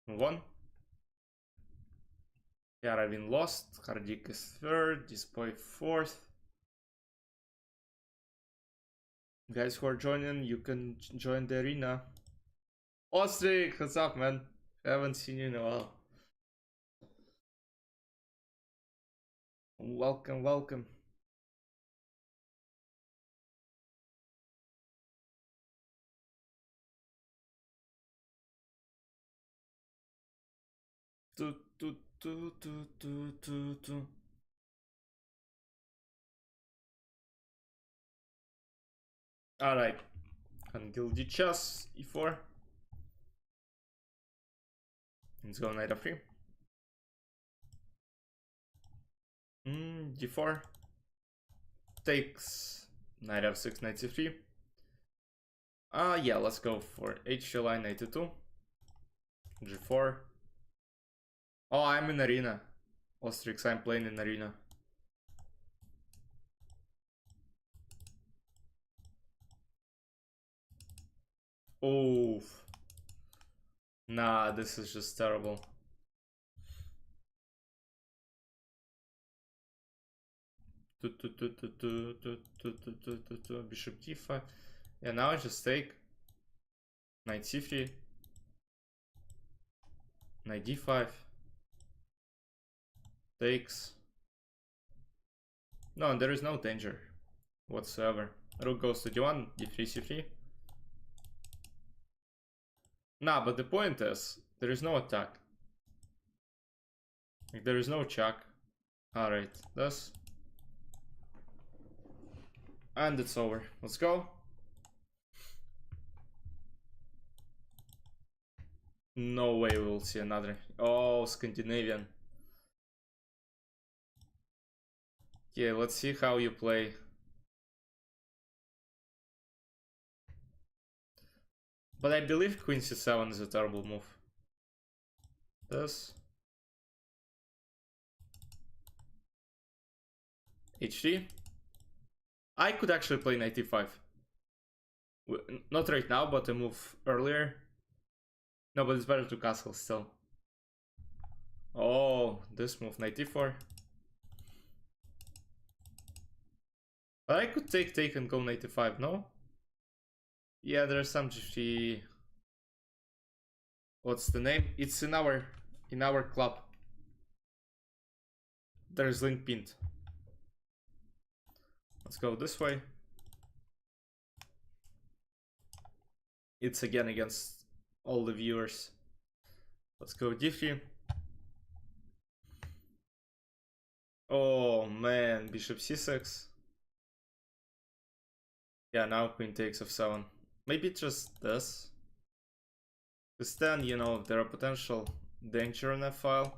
Move on. Yeah, Ravin lost. Hardik is third. Dispoy fourth. Guys who are joining, you can join the arena. Ostrich, what's up, man? I haven't seen you in a while. Welcome, welcome. Alright. Romkachess, e4. Let's go knight f3. d4. Takes. Knight f6, knight c3. Yeah, let's go for h3 line, knight e2. g4. Oh, I'm in arena. Ostrix, I'm playing in arena. Oh. Nah, this is just terrible. Bishop d5. Yeah, now I just take. Knight c3. Knight d5. Takes. No, there is no danger whatsoever. Rook goes to d1, d3, c3. Nah, but the point is, there is no attack. Like, there is no check. Alright, this. And it's over. Let's go. No way we'll see another. Oh, Scandinavian. Yeah, let's see how you play. But I believe queen c7 is a terrible move. This. h3. I could actually play knight e5. Not right now, but a move earlier. No, but it's better to castle still. Oh, this move, knight e4. But I could take and go knight e5, no? Yeah, there's some g3. What's the name? It's in our club. There's link pinned. Let's go this way. It's again against all the viewers. Let's go d3. Oh man, bishop c6. Yeah, now queen takes f7. Maybe just this. Because then, you know, there are potential danger in f-file.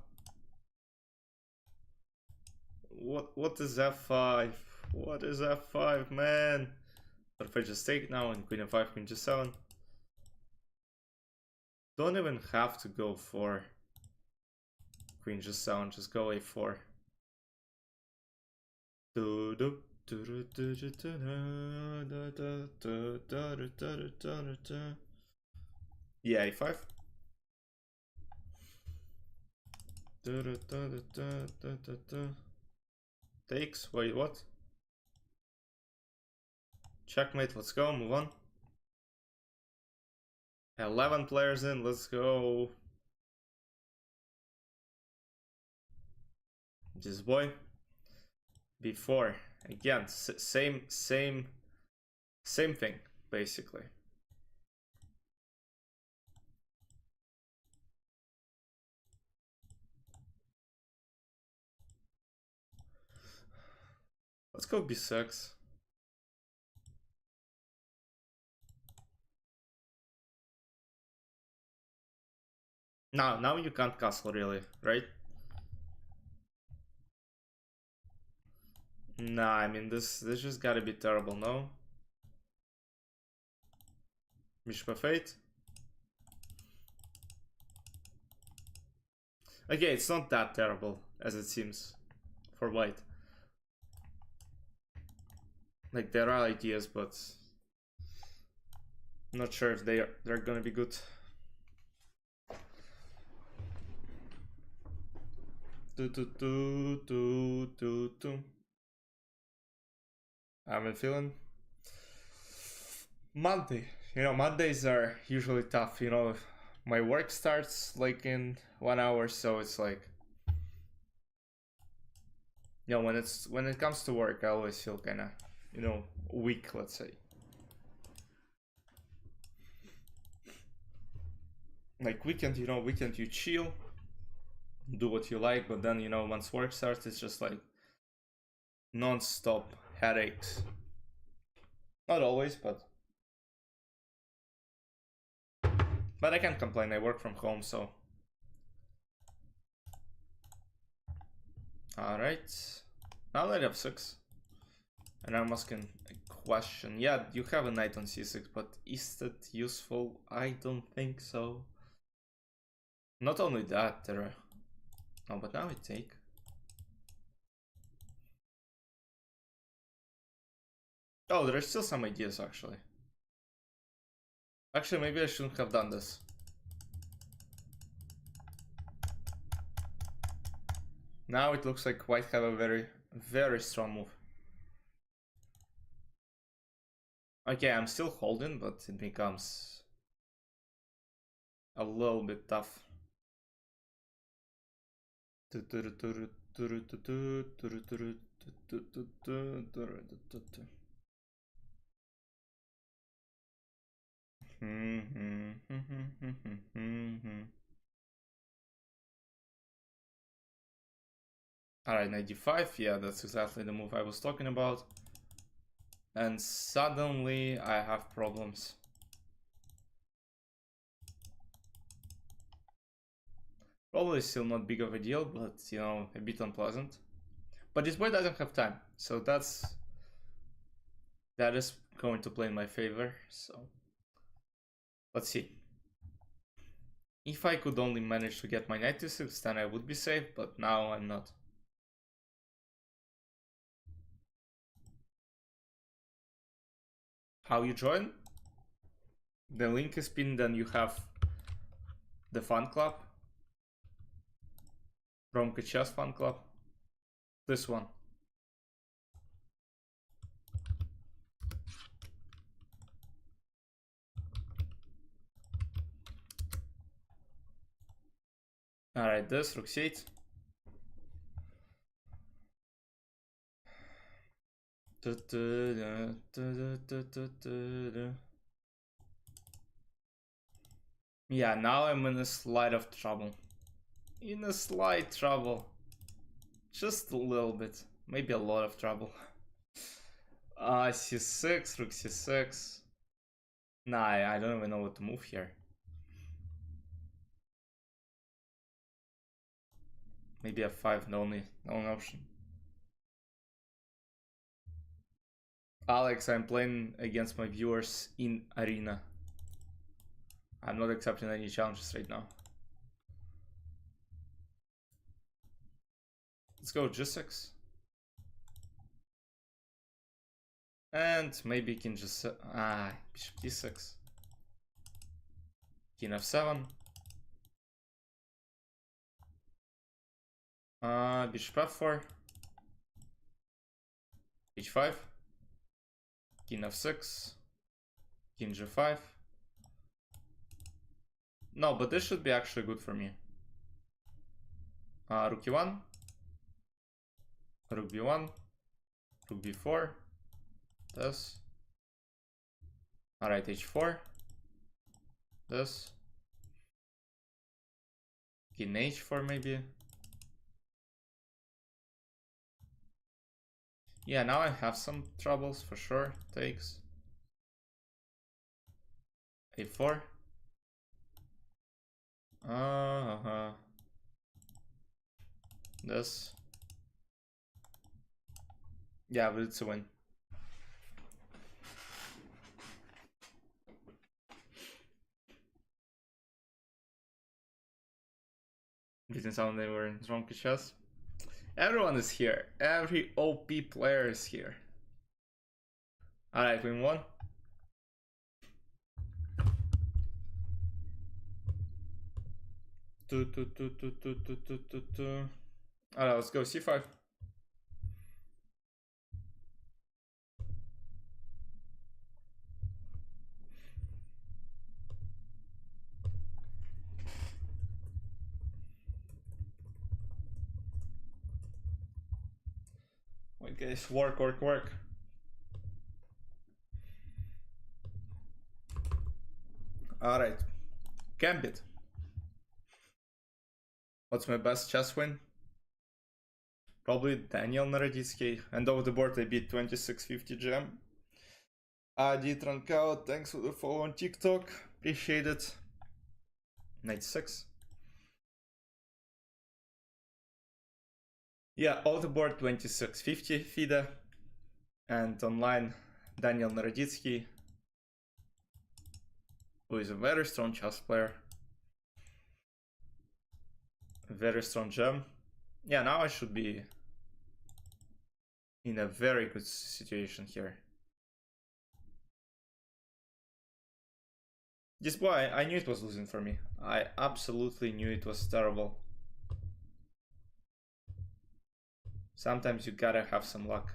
What is f5? What is f5, man? But if I just take now and queen f5, queen g7. Don't even have to go for queen g7, just go a4. Yeah, a5. Takes, wait, what? Checkmate, let's go, move on. 11 players in, let's go. This boy. Before, again, same thing, basically. Let's go b6. Now you can't castle really, right? Nah, I mean this just gotta be terrible, no? Bishop f8. Okay, it's not that terrible as it seems for white. Like there are ideas, but I'm not sure if they're gonna be good. I'm feeling Monday. You know, Mondays are usually tough. You know, my work starts like in 1 hour, so it's like You know, when it comes to work, I always feel kind of, you know, weak, let's say. Like weekend, you know, weekend you chill, do what you like, but then, you know, once work starts, it's just like non-stop headaches. Not always, but I can't complain. I work from home, so. All right. Now that I have 6, and I'm asking a question. Yeah, you have a knight on c6, but is that useful? I don't think so. Not only that, there are. Oh, but now I take. Oh, there are still some ideas actually. Actually, maybe I shouldn't have done this. Now it looks like white have a very, very strong move. Okay, I'm still holding, but it becomes a little bit tough. Alright, 95, yeah, that's exactly the move I was talking about. And suddenly I have problems. Probably still not big of a deal, but you know, a bit unpleasant. But this boy doesn't have time, so that is going to play in my favor, so let's see. If I could only manage to get my knight to 6, then I would be safe, but now I'm not. How you join? The link is pinned, then you have the fan club. Romkachess fan club. This one. Alright, this, rook 8. Yeah, now I'm in a slight of trouble. In a slight trouble. Just a little bit. Maybe a lot of trouble. C6, rook c6. Nah, I don't even know what to move here. Maybe f5, the only option. Alex, I'm playing against my viewers in arena. I'm not accepting any challenges right now. Let's go g6. And maybe king just bishop d6. King f7. Bishop f4. h5. King f6. King g5. No, but this should be actually good for me. Rook e1. Rook b1. Rook b4. This. Alright, h4. This. King h4 maybe. Yeah, now I have some troubles for sure. Takes. a4. This. Yeah, but it's a win. Didn't sound they were in Romkachess. Everyone is here. Every OP player is here. Alright, win 1. Alright, let's go c5. guys, work, work, work. Alright. Gambit. What's my best chess win? Probably Daniel Naroditsky. And over the board I beat 2650 gem. Adi Trankao, thanks for the follow on TikTok. Appreciate it. 96. Yeah, over the board 2650 FIDE. And online Daniel Naroditsky, who is a very strong chess player. A very strong gem. Yeah, now I should be in a very good situation here. This boy, I knew it was losing for me. I absolutely knew it was terrible. Sometimes you gotta have some luck.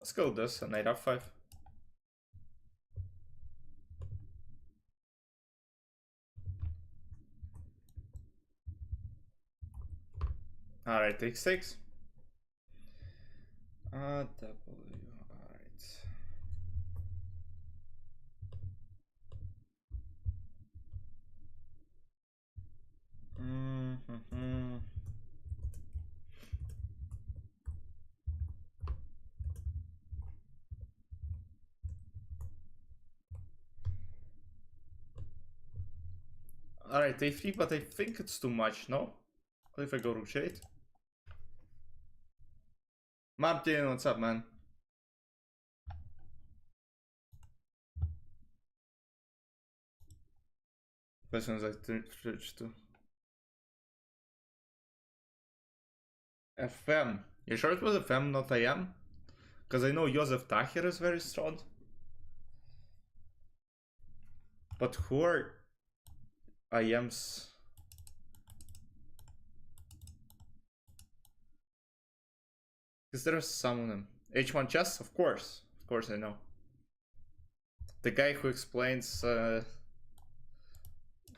Let's go with this, a knight f5. Alright, takes 6. W, alright. Alright, a3, but I think it's too much, no? What if I go rook j8? Martin, what's up, man? Questions I switch to FM. You sure it was FM, not IM? Because I know Josef Tahir is very strong. But who are IMs? Is there some of them? H1 chess? Of course I know. The guy who explains who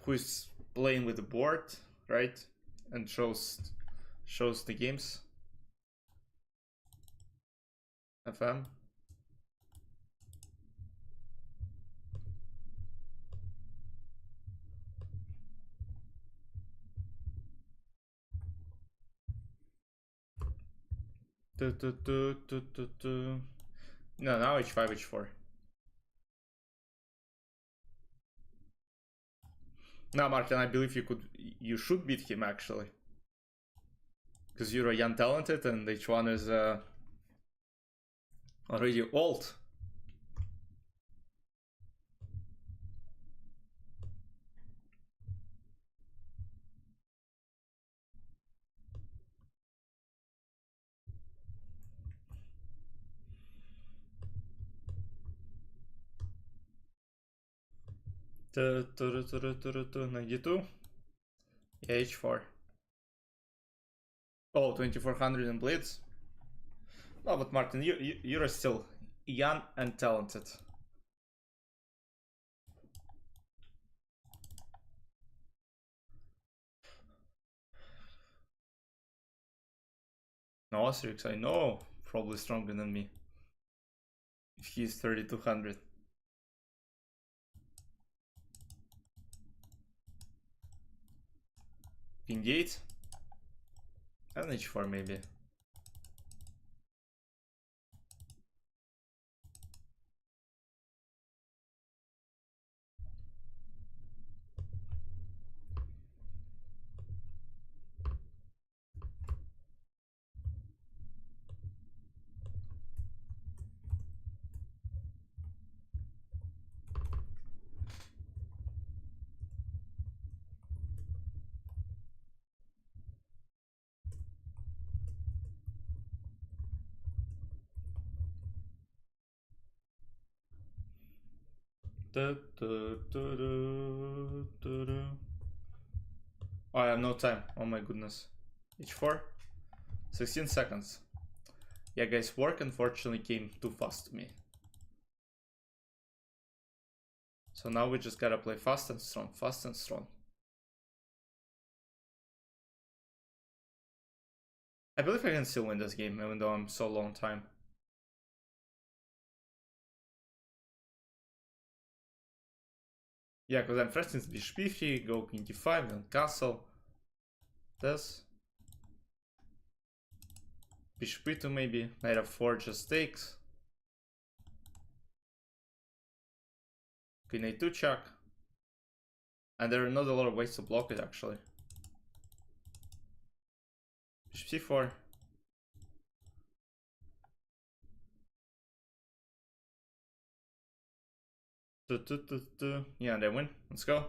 is playing with the board, right? And shows the games. FM. No, now h5, h4. Now, Martin, I believe you should beat him actually, because you're a young talented, and h1 is already old. $92. Yeah, h4. Oh, 2400 in blitz. No, but Martin, you're still young and talented. No, Asterix, I know, probably stronger than me. If he's 3200. King 8. And h4 maybe. Oh, I have no time. Oh my goodness. h4. 16 seconds. Yeah, guys, work unfortunately came too fast to me. So now we just gotta play fast and strong, fast and strong. I believe I can still win this game, even though I'm so low on time. Yeah, because I'm first in bishop e3, go king d5, then castle. This. Bishop e2 maybe. Knight f4 just takes. Queen a2 check. And there are not a lot of ways to block it actually. Bishop c4. Yeah, they win. Let's go.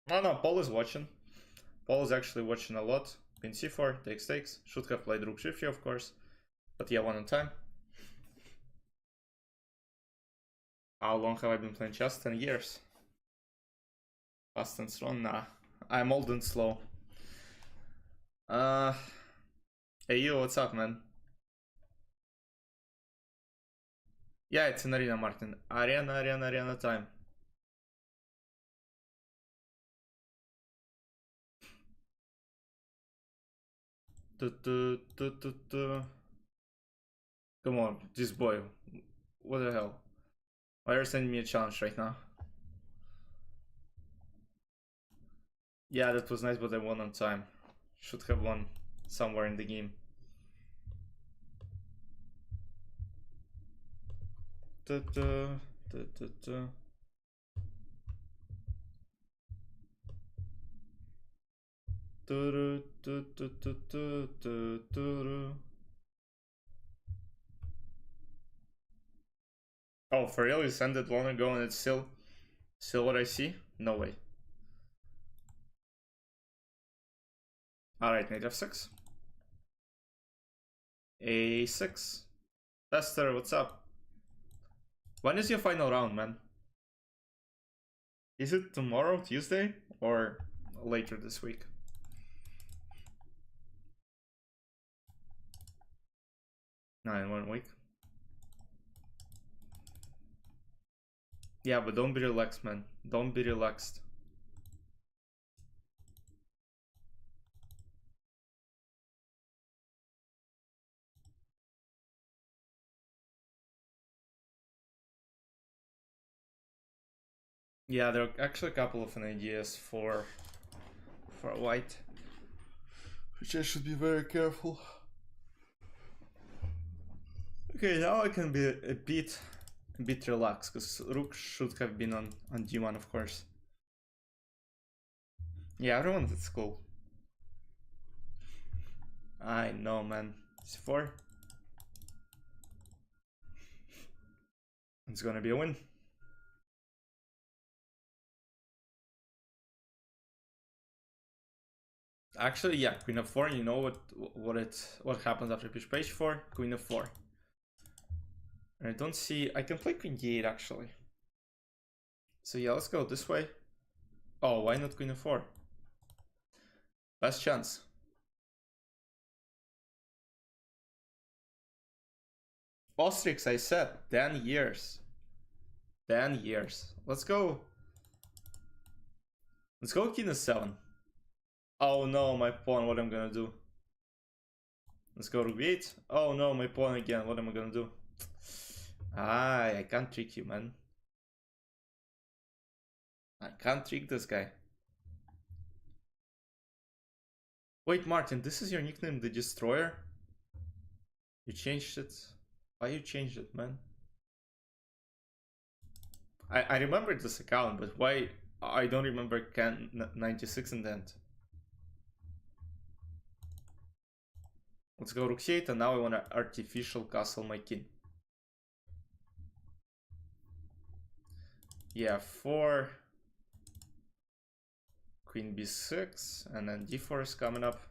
Oh no, Paul is watching. Paul is actually watching a lot. Queen c4, takes. Should have played rook g3 of course. But yeah, one on time. How long have I been playing chess? 10 years. Fast and strong? Nah. I'm old and slow. Hey you, what's up, man? Yeah, it's an arena, Martin. Arena time. Come on, this boy. What the hell? Why are you sending me a challenge right now? Yeah, that was nice, but I won on time. Should have won somewhere in the game. Oh, for real? You sent it long ago and it's still what I see? No way. Alright, knight f6. a6. Tester, what's up? When is your final round, man? Is it tomorrow, Tuesday, or later this week? No, in 1 week. Yeah, but don't be relaxed, man. Don't be relaxed. Yeah, there are actually a couple of ideas for white, which I should be very careful. Okay, now I can be a bit relaxed, because rook should have been on d1, of course. Yeah, everyone's at school. I know, man. c4. It's gonna be a win. Actually, yeah, queen f4. You know what happens after bishop h4? Queen f4. And I don't see. I can play queen d8 actually. So yeah, let's go this way. Oh, why not queen f4? Last chance. Ostrix, I said 10 years. 10 years. Let's go. Let's go king f7. Oh no, my pawn. What am I gonna do? Let's go rook b8. Oh no, my pawn again. What am I gonna do? I can't trick you, man. I can't trick this guy. Wait, Martin, this is your nickname, the Destroyer? You changed it? Why you changed it, man? I remember this account, but why I don't remember Can 96 in the end. Let's go rook c8, and now I want to artificial castle my king. Yeah, 4. Queen b6, and then d4 is coming up.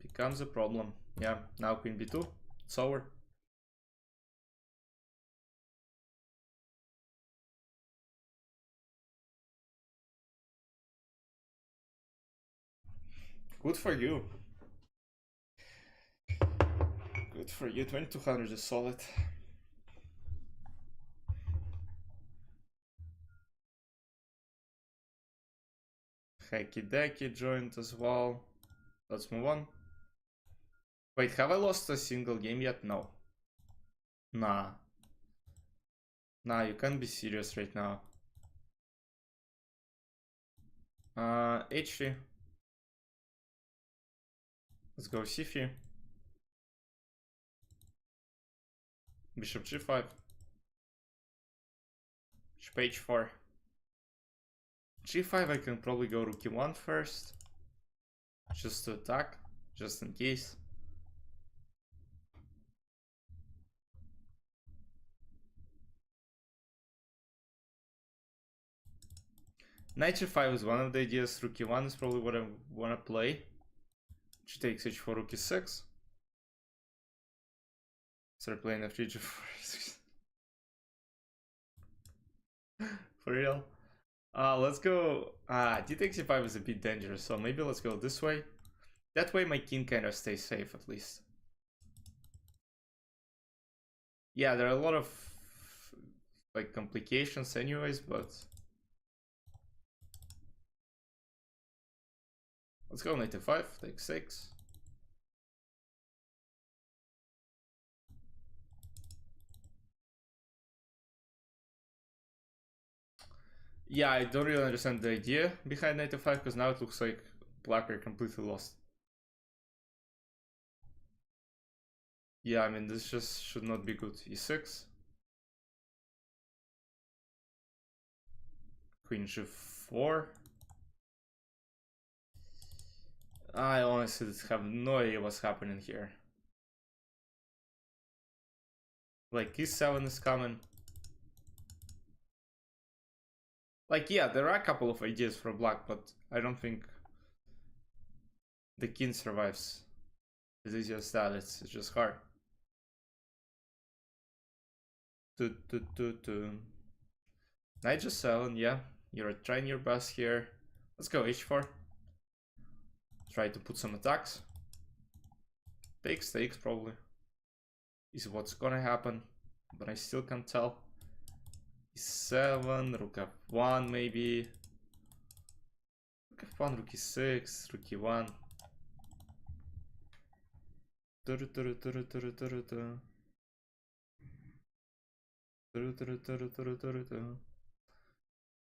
Becomes a problem. Yeah, now queen b2. It's over. Good for you. Good for you. 2200 is solid. Heki Deki joined as well. Let's move on. Wait, have I lost a single game yet? No. Nah. Nah, you can't be serious right now. H3. Let's go C3. Bishop G5. Bishop H4. G5 I can probably go rook E1 first. Just to attack, just in case. Knight G5 is one of the ideas. Rook E1 is probably what I want to play. She takes H4, rook E6. Start playing F3, G4. For real? Let's go. D takes E5 is a bit dangerous, so maybe let's go this way. That way my king kind of stays safe at least. Yeah, there are a lot of like complications anyways, but let's go knight f5, take 6. Yeah, I don't really understand the idea behind knight f5 because now it looks like black are completely lost. Yeah, I mean, this just should not be good. E6. Queen G4. I honestly have no idea what's happening here. Like, E7 is coming. Like, yeah, there are a couple of ideas for black, but I don't think the king survives. It's easy as that, it's just hard. Knight G7, yeah. You're trying your best here. Let's go H4. Try to put some attacks. Takes probably. Is what's gonna happen. But I still can't tell. E7, rook f1 maybe. Rook f1, rook e6, rook e1.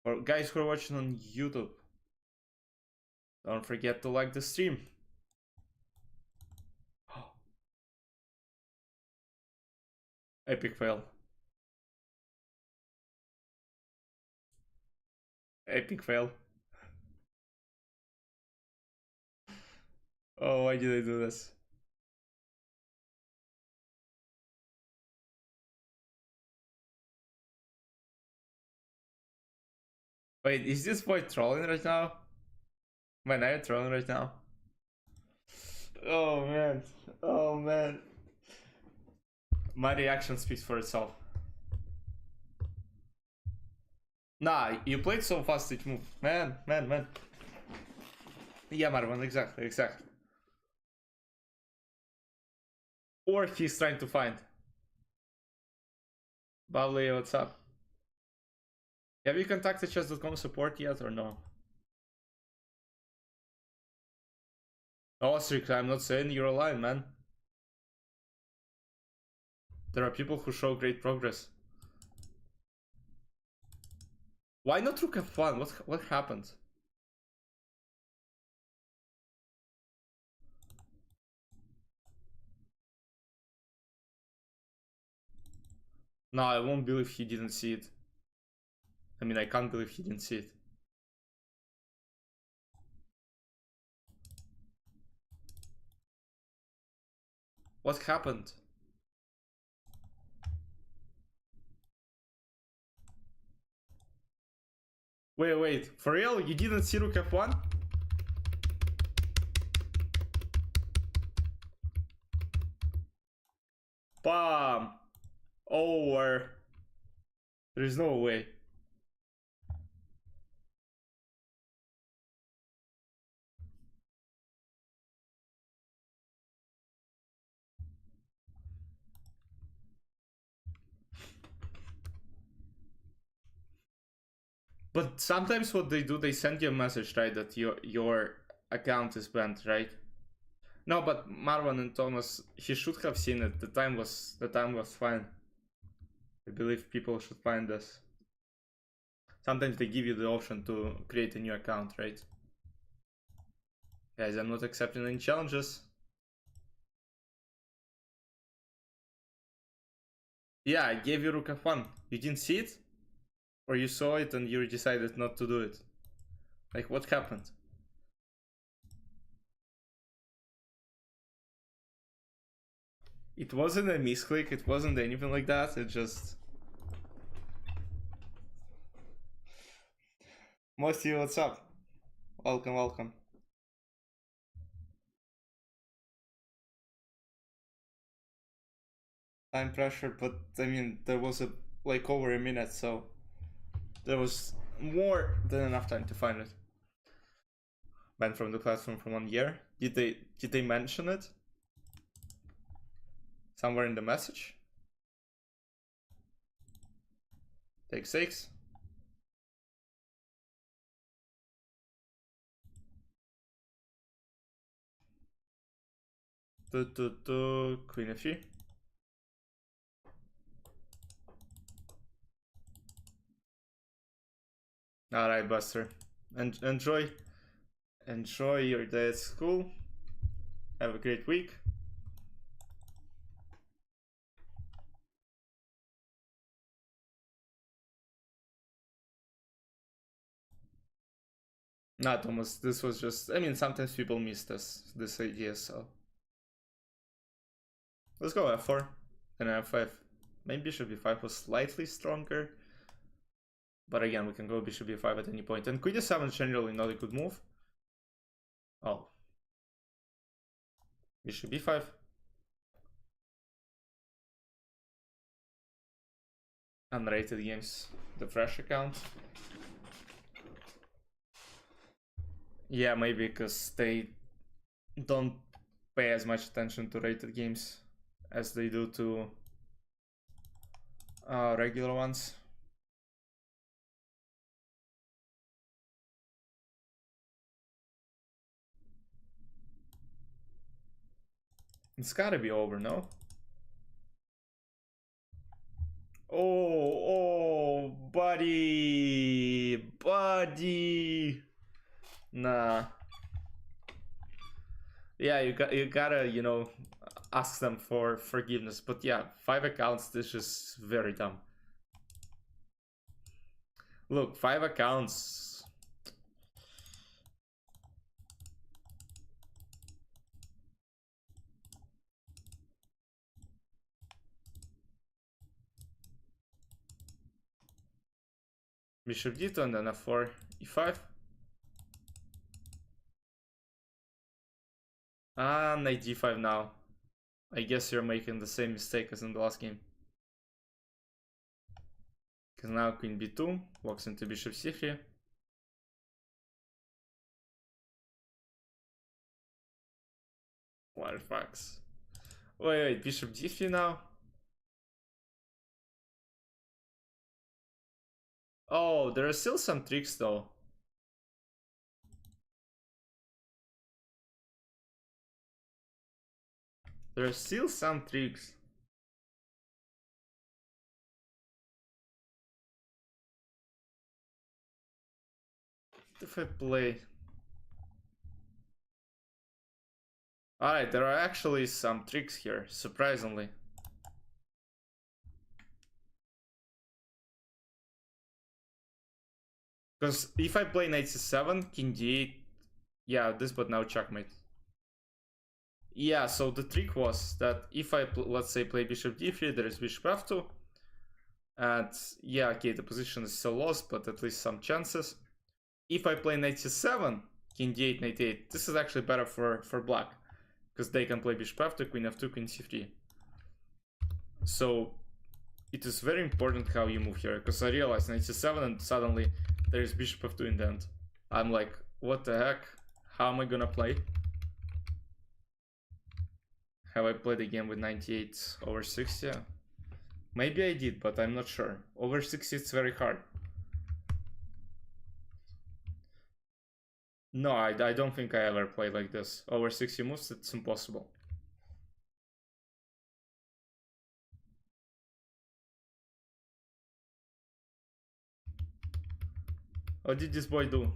For guys who are watching on YouTube, don't forget to like the stream. Epic fail. Epic fail. Oh, why did I do this? Wait, is this boy trolling right now? Man, are you trolling right now? Oh man. Oh man. My reaction speaks for itself. Nah, you played so fast each move. Man. Yeah, Marwan, exactly. Or he's trying to find. Bali, what's up? Have you contacted chess.com support yet or no? Oh, strictly, I'm not saying you're lying, man. There are people who show great progress. Why not rook f1? What happened? No, I won't believe he didn't see it. I mean, I can't believe he didn't see it. What happened? Wait, for real? You didn't see rook f1? Bam! Over. There's no way. But sometimes what they do, they send you a message, right? That your account is banned, right? No, but Marwan and Thomas, he should have seen it. The time was fine. I believe people should find this. Sometimes they give you the option to create a new account, right? Guys, I'm not accepting any challenges. Yeah, I gave you Rook F1. You didn't see it? Or you saw it and you decided not to do it? Like, what happened? It wasn't a misclick, it wasn't anything like that, it just... Mosty, what's up? Welcome, welcome. Time pressure, but I mean, there was like over a minute, so there was more than enough time to find it. Banned from the platform for 1 year. Did they mention it? Somewhere in the message? Take 6. Queen f3. Alright, Buster. Enjoy your day at school. Have a great week. Nah, Thomas, this was just... I mean, sometimes people miss this idea, so... Let's go f4, then f5. Maybe bishop b5 was slightly stronger. But again, we can go bishop b5 at any point. And queen d7 is generally not a good move. Oh. Bishop b5. Unrated games, the fresh account. Yeah, maybe because they don't pay as much attention to rated games as they do to regular ones. It's gotta be over, no? Oh, buddy. Nah. Yeah, you gotta, you know, ask them for forgiveness. But yeah, 5 accounts, this is very dumb. Look, 5 accounts. Bishop d2 and then f4, e5. Knight d5 now. I guess you're making the same mistake as in the last game. Because now queen b2 walks into bishop c3. Wild facts. Wait, bishop d3 now. Oh, there are still some tricks though. There are still some tricks. If I play... Alright, there are actually some tricks here, surprisingly. Because if I play knight c7, king d8, yeah, this but now checkmate. Yeah, so the trick was that if I, let's say, play bishop d3, there is bishop f2. And yeah, okay, the position is still lost, but at least some chances. If I play knight c7, king d8, knight a8, this is actually better for black. Because they can play bishop f2, queen f2, queen c3. So it is very important how you move here. Because I realized knight c7 and suddenly there is bishop f2 in the end. I'm like, what the heck? How am I gonna play? Have I played a game with 98 over 60? Maybe I did, but I'm not sure. Over 60 it's very hard. No, I don't think I ever played like this. Over 60 moves, it's impossible. What did this boy do?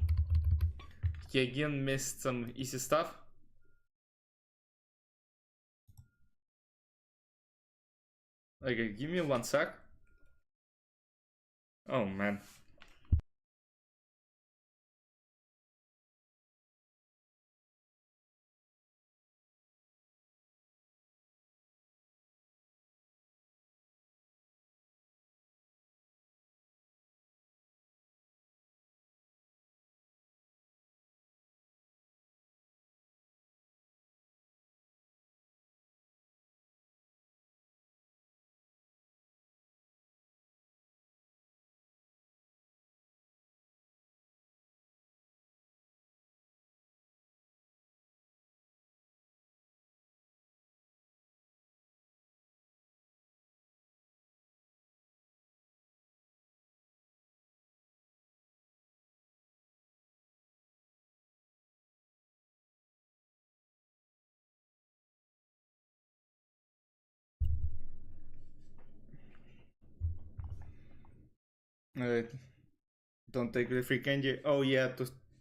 He again missed some easy stuff. Okay, give me 1 sec. Oh man. Uh, don't take the free candy. Oh yeah,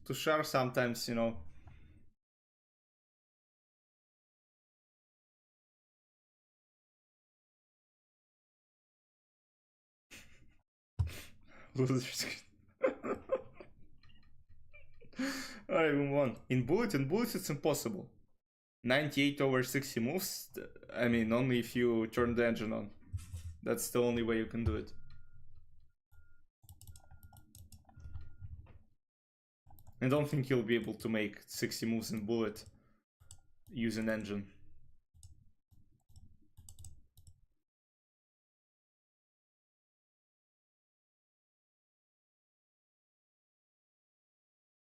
to share sometimes, you know. Losers. Alright, move on. In bullets, it's impossible. 98 over 60 moves. I mean, only if you turn the engine on. That's the only way you can do it. I don't think you'll be able to make 60 moves in bullet using engine.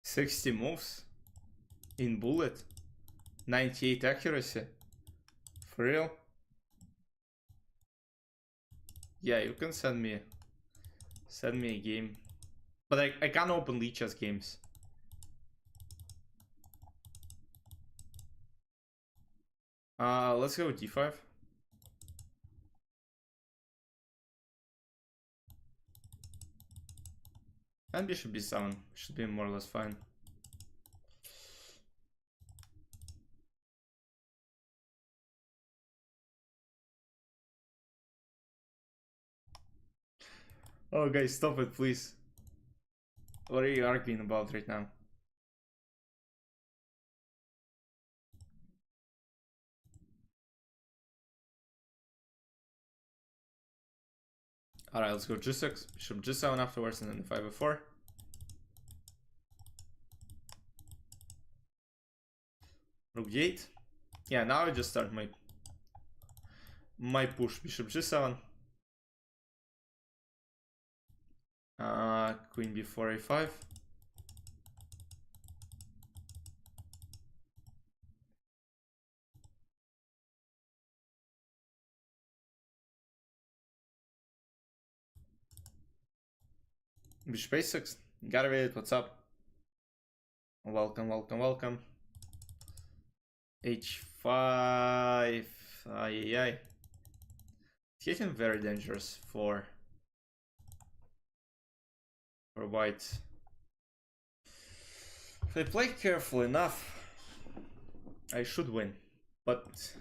"60 moves in bullet, 98 accuracy, for real?" Yeah, you can send me a game, but I can't open Lichess games. Let's go with d5. And bishop b7 should be more or less fine. Oh guys, stop it please. What are you arguing about right now? Alright, let's go g6, bishop g7 afterwards, and then 5f4. Rook d8. Yeah, now I just start my push. Bishop g7. Queen b4 a5. Bishop a6. Gotta read it. What's up? Welcome, welcome, welcome. h5. Ay. It's getting very dangerous for white. If I play careful enough, I should win. But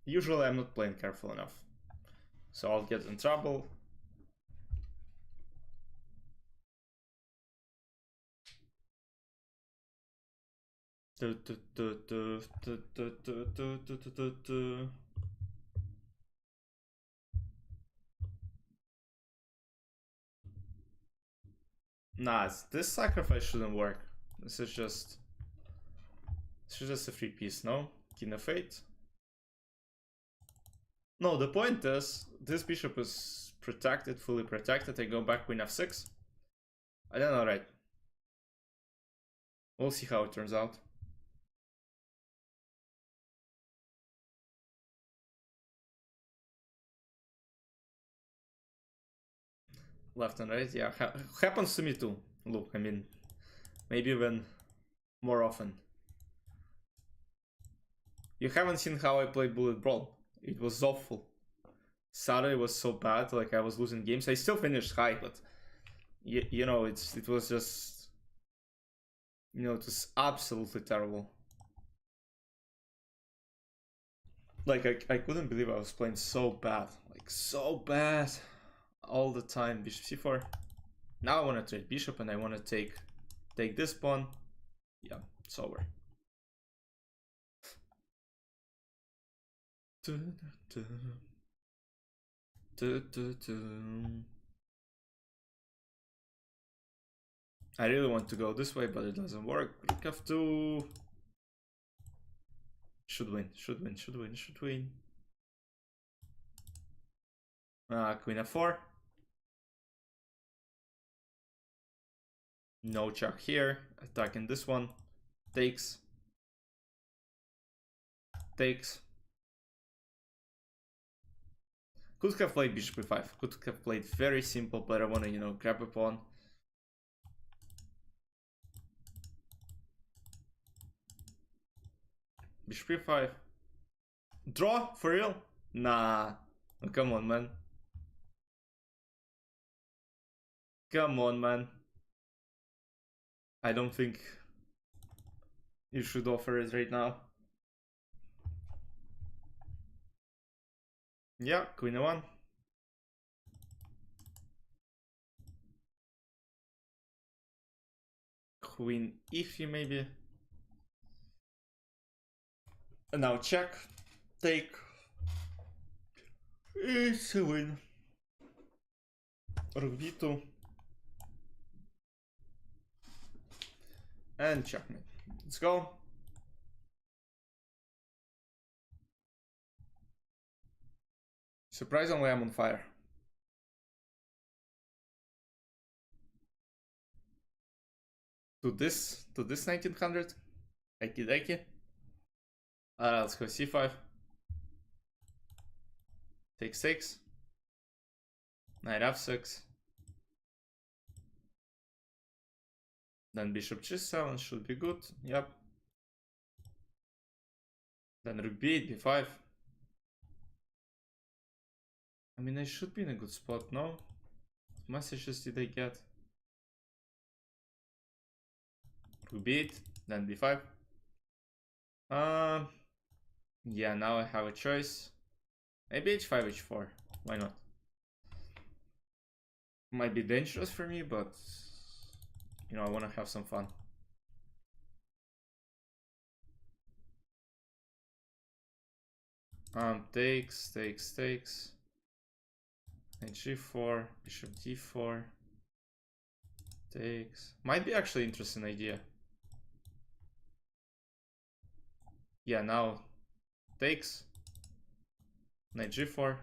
usually I'm not playing careful enough. So I'll get in trouble. Nah, this sacrifice shouldn't work. This is just a free piece, no? King of 8. No, the point is, this bishop is protected, fully protected. I go back queen f6. I don't know, right? We'll see how it turns out. Left and right, yeah. Happens to me too. Look, I mean, maybe when more often. You haven't seen how I played Bullet Brawl. It was awful. Saturday was so bad, like I was losing games. I still finished high, but you know, it was just, you know, it was absolutely terrible. Like I couldn't believe I was playing so bad, like so bad, all the time. Bishop c4. Now I want to trade bishop and I want to take this pawn. Yeah, it's over. I really want to go this way, but it doesn't work. Rook f2. Should win, should win, should win, should win. Queen f4. No check here. Attacking this one. Takes. Takes. Could have played bishop e5. Could have played very simple, but I want to, you know, grab a pawn. Bishop e5. Draw? For real? Nah. Oh, come on, man. Come on, man. I don't think you should offer it right now. Yeah, queen e1. Queen e3 maybe. And now check. Take. It's a win. Rook b2. And checkmate. Let's go. Surprisingly, I'm on fire. To this 1900. Aiki deki. Let's go c5. Take 6. Knight f6. Then bishop g7 should be good. Yep. Then rook b8, b5. I mean, I should be in a good spot, no? What messages did I get? Rook b8, then b5. Yeah, now I have a choice. Maybe h5, h4. Why not? Might be dangerous for me, but you know, I want to have some fun. Takes. Knight g4, bishop d4. Takes. Might be actually interesting idea. Yeah, now takes. Knight g4.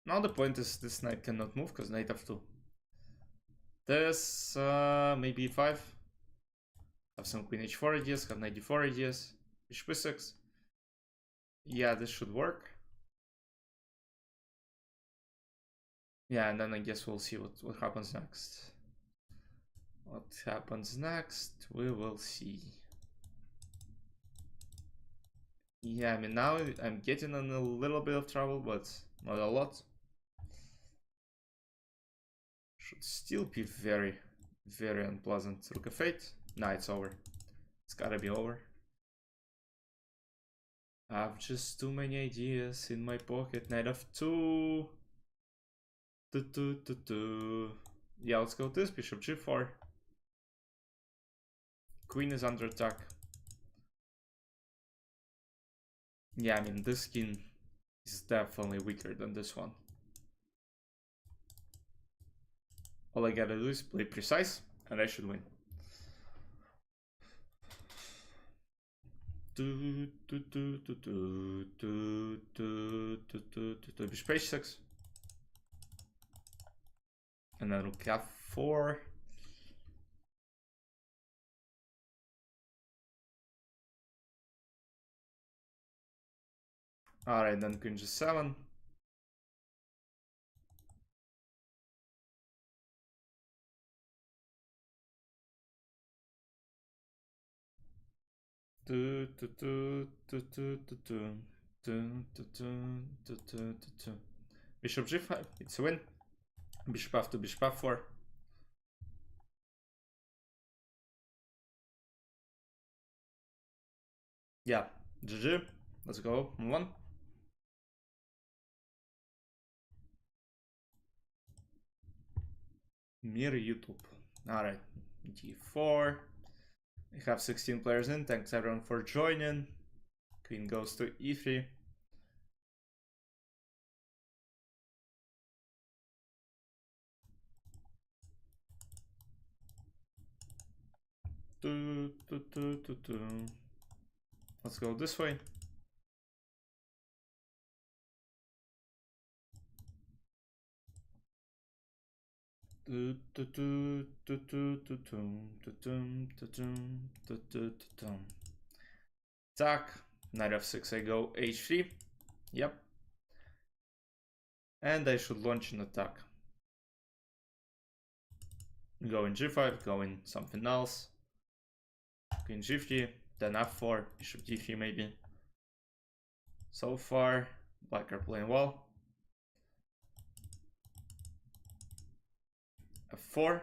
Now the point is this knight cannot move because knight f2. This maybe e5. Have some queen h4 ideas, have knight d4 ideas. Bishop e6. Yeah, this should work. Yeah, and then I guess we'll see what happens next. What happens next, we will see. Yeah, I mean, now I'm getting in a little bit of trouble, but not a lot. Should still be very, very unpleasant. Rook f8. Nah, it's over. It's gotta be over. I have just too many ideas in my pocket. Knight f2. Yeah, let's go this. Bishop g4. Queen is under attack. Yeah, I mean, this king is definitely weaker than this one. All I gotta do is play precise, and I should win. Bishop h6. And then rook f4. Alright, then queen g7. Bishop g5, it's a win. Bishop f2, bishop f4. Yeah, GG. Let's go. Move on. Mir YouTube. Alright, g4. We have 16 players in. Thanks everyone for joining. Queen goes to e3. Let's go this way. Attack. Knight f6. I go h3. Yep. And I should launch an attack. Go in g5. Go in something else. Queen g3. Then f4. Bishop d3 maybe. So far, black are playing well. f4.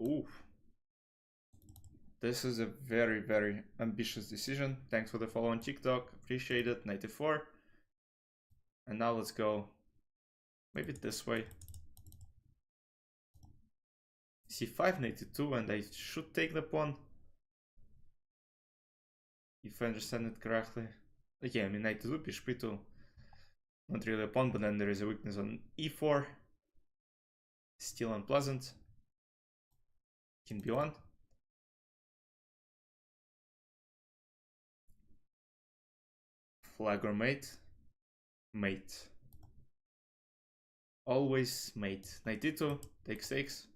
Ooh. This is a very, very ambitious decision. Thanks for the follow on TikTok. Appreciate it. 94. And now let's go maybe this way. c5, 92, and I should take the pawn. If I understand it correctly. Okay, I mean knight to 2, bishop e2. Not really a pawn, but then there is a weakness on e4. Still unpleasant. King b1. Flag or mate? Mate. Always mate. Knight d2, takes.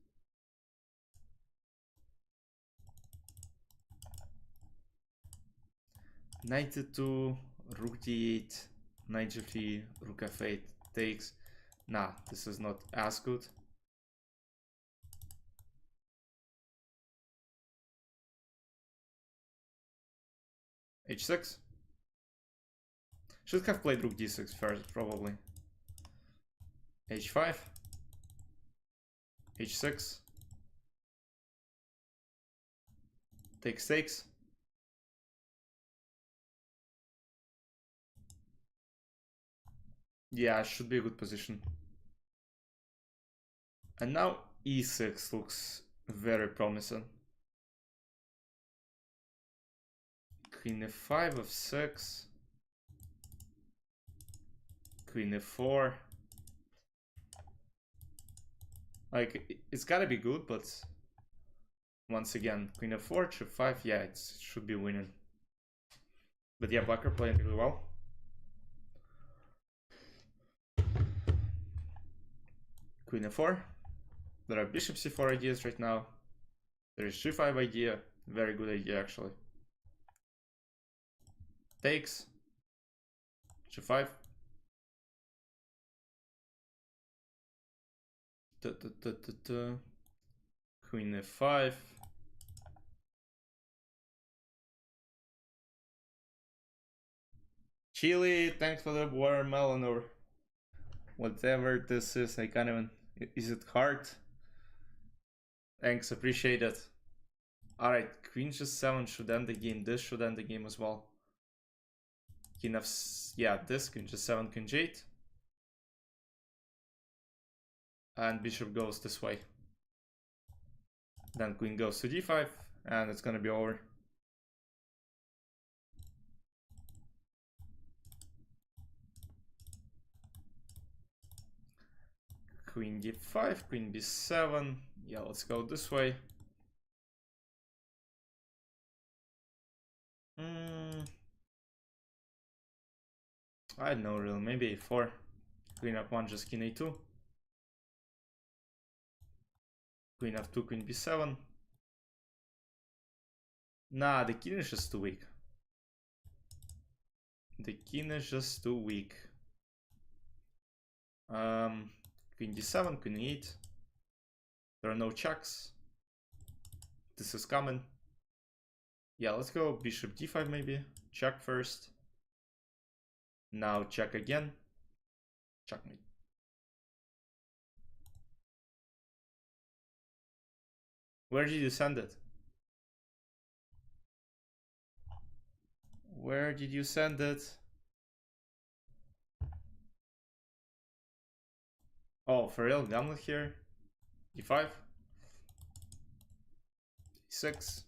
Knight d2, rook d8, knight g3, rook f8, takes. Nah, this is not as good. h6. Should have played rook d6 first, probably. h5. h6. Takes. Yeah, should be a good position. And now e6 looks very promising. Queen f5, f6. Queen f4. Like, it's gotta be good, but once again, queen f4, h5, yeah, it should be winning. But yeah, black are playing really well. Queen f4. There are bishop c4 ideas right now. There is g5 idea. Very good idea, actually. Takes. g5. Queen f5. Chile, thanks for the watermelon or whatever this is. I can't even. Is it hard? Thanks, appreciate it. Alright, queen g7 should end the game. This should end the game as well. King f. Yeah, this queen g7, queen g8. And bishop goes this way. Then queen goes to d5, and it's gonna be over. Queen d5, queen b7. Yeah, let's go this way. I don't know really, maybe a4. Queen f1, just king a2. Queen f2, queen b7. Nah, the king is just too weak. The king is just too weak. Queen d7, queen e8. There are no checks. This is common. Yeah, let's go bishop d5 maybe. Check first. Now check again. Checkmate. Where did you send it? Where did you send it? Oh, for real? Gambit here? e5? e6?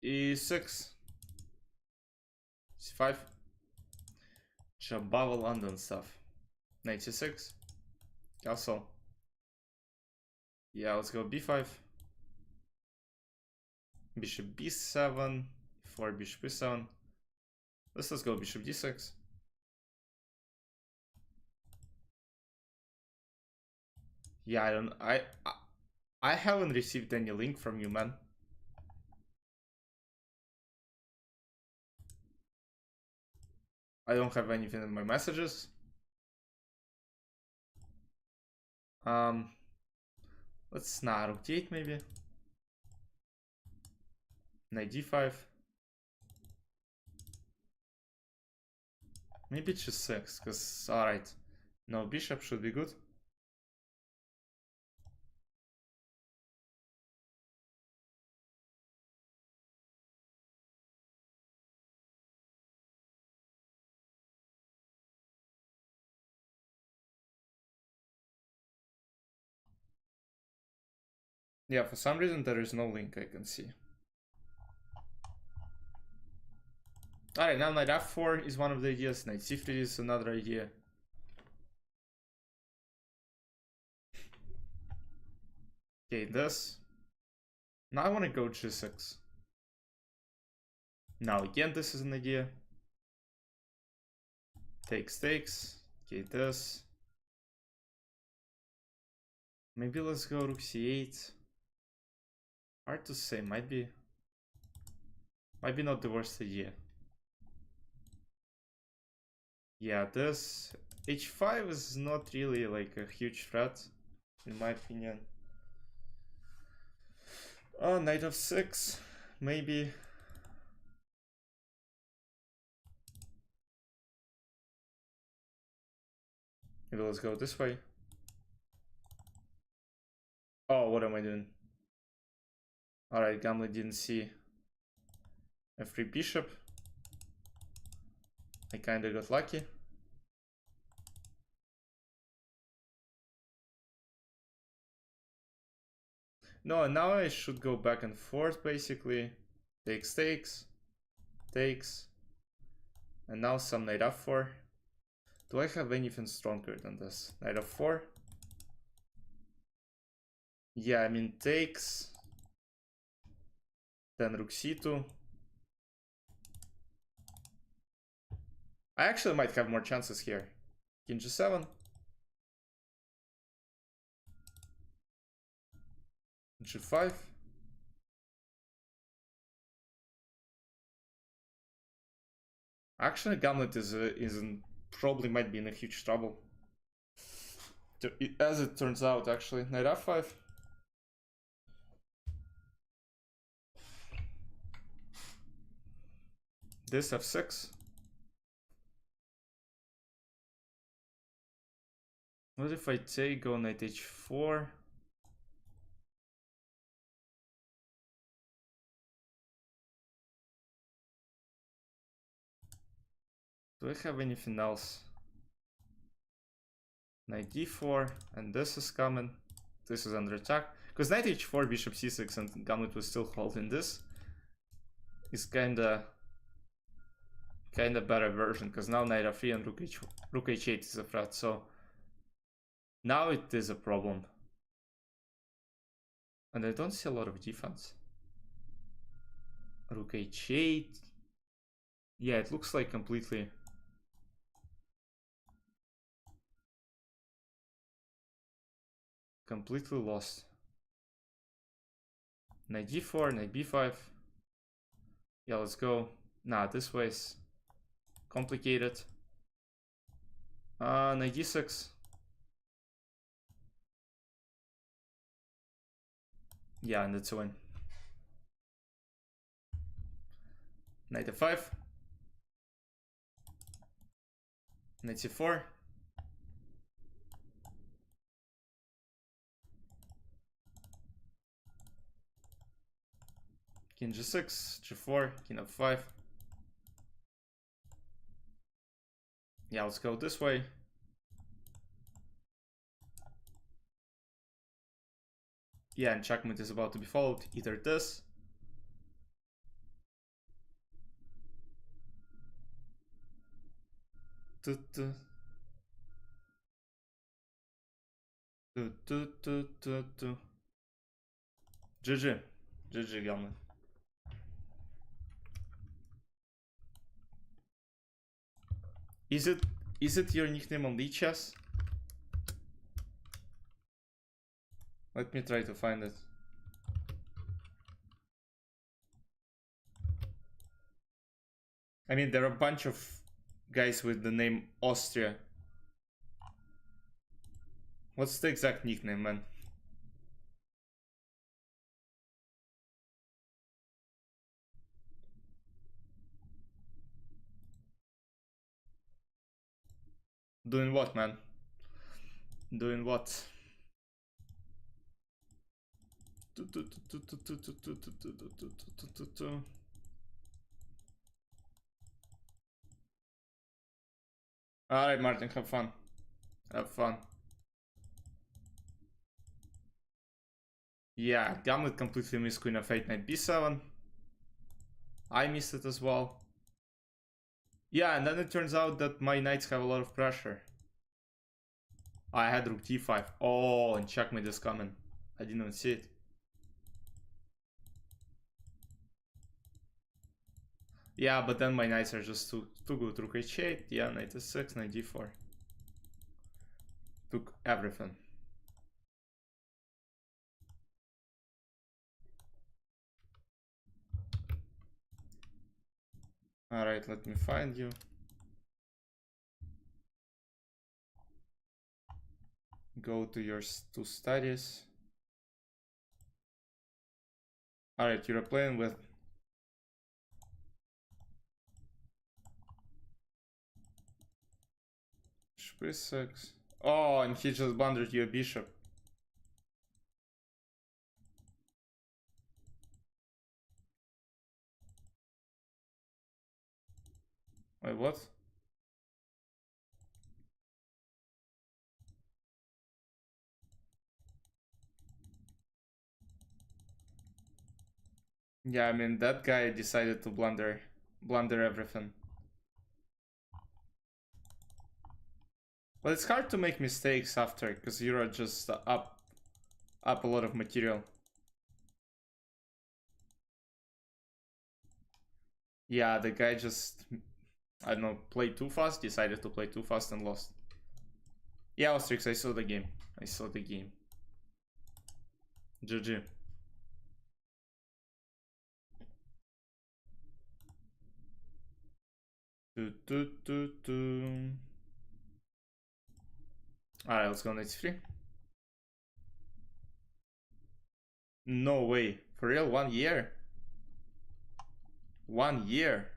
e6? c5? Chabava London stuff. Knight c6? Castle. Yeah, let's go b5. Bishop b7. 4 bishop b7. Let's go bishop d6. Yeah, I haven't received any link from you, man. I don't have anything in my messages. Let's not rotate maybe. Knight d5. Maybe g6, because alright. No, bishop should be good. Yeah, for some reason there is no link I can see. Alright, now knight f4 is one of the ideas, knight c3 is another idea. Okay, this. Now I want to go g6. Now again, this is an idea. Takes. Okay, this. Maybe let's go rook c8. Hard to say, might be not the worst idea. Yeah, this h5 is not really like a huge threat, in my opinion. Oh, knight of 6, maybe. Maybe let's go this way. Oh, what am I doing? Alright, Gamlet didn't see f3 bishop. I kinda got lucky. No, now I should go back and forth basically. Takes. And now some knight f4. Do I have anything stronger than this? Knight f4. Yeah, I mean takes. Then rook c2. I actually might have more chances here. King g7. g5. Actually, Gamlet is probably might be in a huge trouble. As it turns out, actually. Knight f5. This f6. What if I take, go knight h4? Do I have anything else? Knight d4, and this is coming. This is under attack. Because knight h4, bishop c6, and Gamlet was still holding this. Is kinda better version, because now knight f3 and rook h8 is a threat, so now it is a problem. And I don't see a lot of defense. Rook h8. Yeah, it looks like completely lost. Knight d4, knight b5. Yeah, let's go. Nah, this way's complicated. Knight d6. Yeah, and it's a win. Knight f5. Knight c4. King g6, g4, king f5. Yeah, let's go this way. Yeah, and checkmate is about to be followed. Either this. GG. GG, gentlemen. Is it your nickname on chess? Let me try to find it. I mean, there are a bunch of guys with the name Austria. What's the exact nickname, man? Doing what, man? Doing what? Alright, Martin, have fun. Have fun. Yeah, Gambit completely missed Queen of 8, Knight b7. I missed it as well. Yeah, and then it turns out that my knights have a lot of pressure. I had Rook d5. Oh, and checkmate is coming. I didn't even see it. Yeah, but then my knights are just too good. Rook h8, yeah, knight s6, knight d4. Took everything. Alright, let me find you. Go to your two studies. Alright, you're playing with b6. Oh, and he just blundered your bishop. Wait, what? Yeah, I mean, that guy decided to blunder everything. But it's hard to make mistakes after, because you're just up a lot of material. Yeah, the guy just, I don't know, played too fast, decided to play too fast and lost. Yeah, Ostrix, I saw the game. I saw the game. GG. Alright, let's go knight c3. No way. For real, 1 year? 1 year?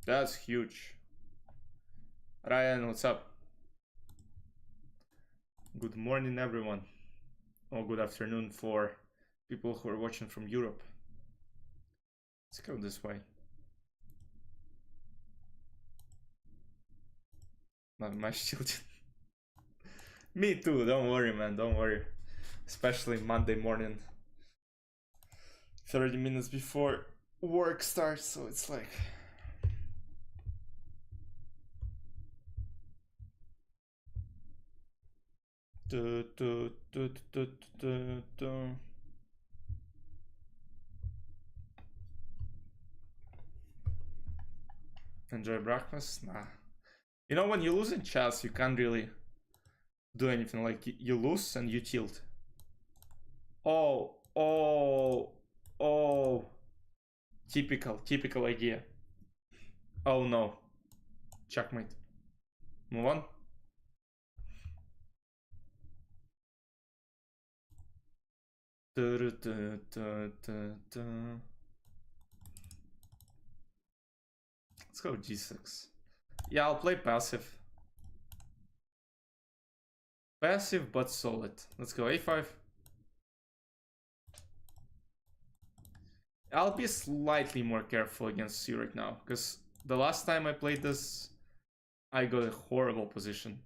That's huge. Ryan, what's up? Good morning, everyone. Or good afternoon for people who are watching from Europe. Let's go this way. Not much tilted. Me too, don't worry, man, don't worry. Especially Monday morning. 30 minutes before work starts, so it's like... Enjoy breakfast? Nah. You know, when you lose in chess, you can't really do anything. Like, you lose and you tilt. Oh, oh, oh. Typical idea. Oh no. Checkmate. Move on. Let's go g6. Yeah, I'll play passive. Passive but solid. Let's go a5. I'll be slightly more careful against you right now, because the last time I played this, I got a horrible position.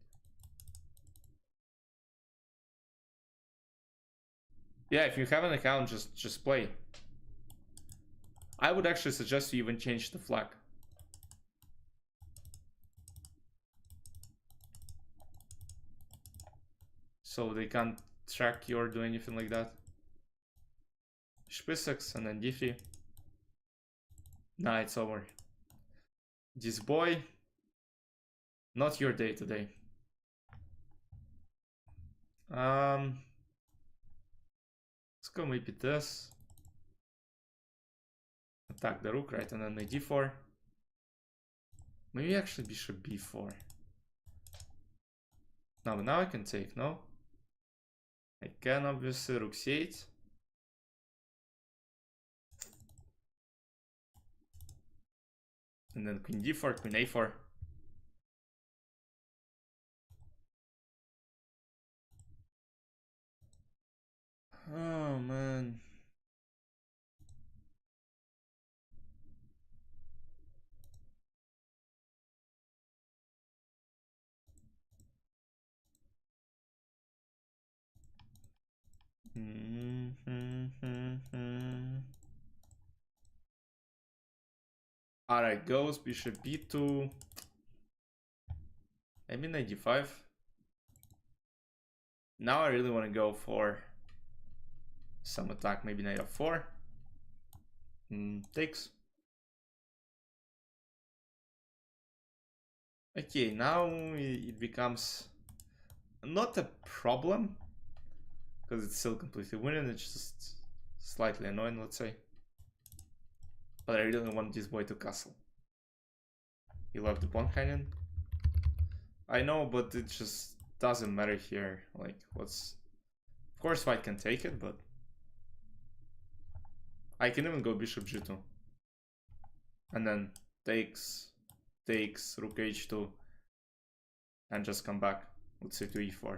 Yeah, if you have an account, just play. I would actually suggest you even change the flag. So they can't track you or do anything like that. b6 and then d3. Nah, it's over. This boy, not your day today. Let's go maybe this. Attack the rook, right? And then the d4. Maybe actually bishop b4. Now I can take, no? I can obviously rook c8. And then queen d4, queen a4. Oh man. Alright, goes bishop b2. Maybe knight d5. Now I really want to go for some attack, maybe knight f4. Takes. Okay, now it becomes not a problem, because it's still completely winning, it's just slightly annoying, let's say. But I really want this boy to castle. He left the pawn canyon. I know, but it just doesn't matter here. Like, what's... Of course white can take it, but... I can even go bishop g2. And then takes, rook h2. And just come back. Let's say to e4.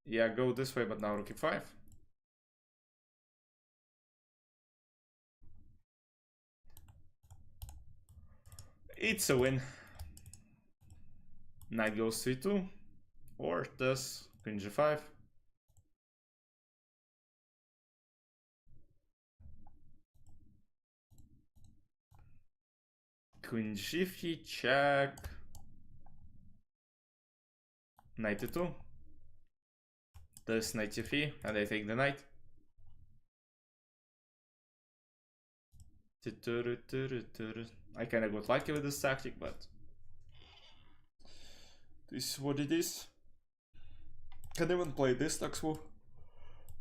Yeah, go this way, but now rook e5. It's a win. Knight goes to e2. Or this, queen g5. Queen g3, check. Knight e2. This knight e3, and I take the knight. I kinda got lucky with this tactic, but this is what it is. Can even play this next move.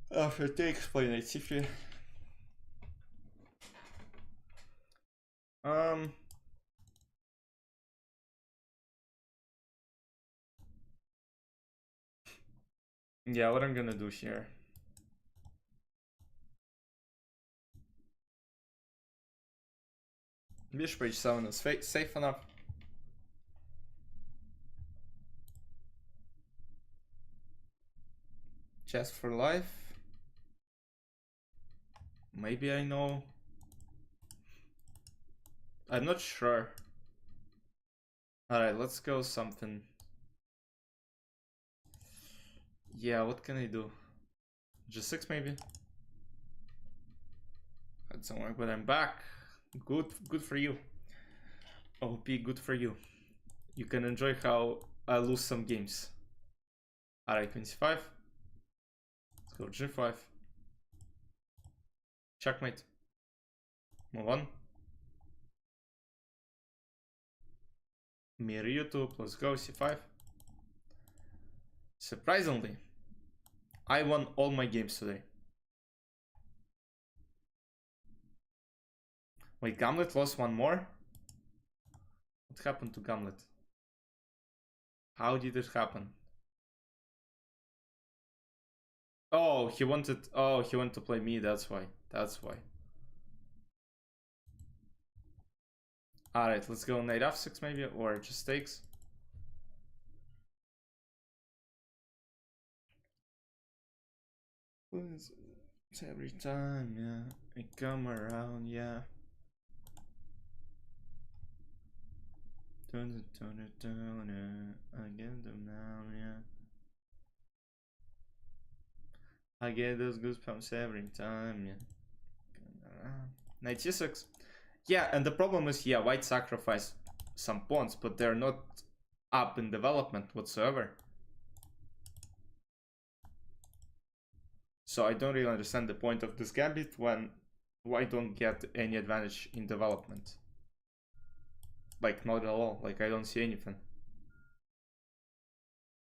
After takes, play knight c3. Yeah, what I'm gonna do here. Bishop h7 is safe enough. Chess for life. Maybe I know. I'm not sure. Alright, let's go something. Yeah, what can I do? G6 maybe? Had some work, but I'm back. Good for you. OP, good for you. You can enjoy how I lose some games. Alright, queen c5. Let's go g5. Checkmate. Move on. Mirror YouTube, let's go c5. Surprisingly, I won all my games today. Wait, Gambit lost one more? What happened to Gambit? How did it happen? Oh, he wanted to play me, that's why. That's why. Alright, let's go knight f6 maybe, or just takes. Every time, yeah, I come around, yeah. Turn it, I get them now, yeah. I get those goosebumps every time, yeah. Knight c6. Yeah, and the problem is, yeah, white sacrificed some pawns, but they're not up in development whatsoever. So I don't really understand the point of this gambit when white don't get any advantage in development. Like, not at all. Like, I don't see anything.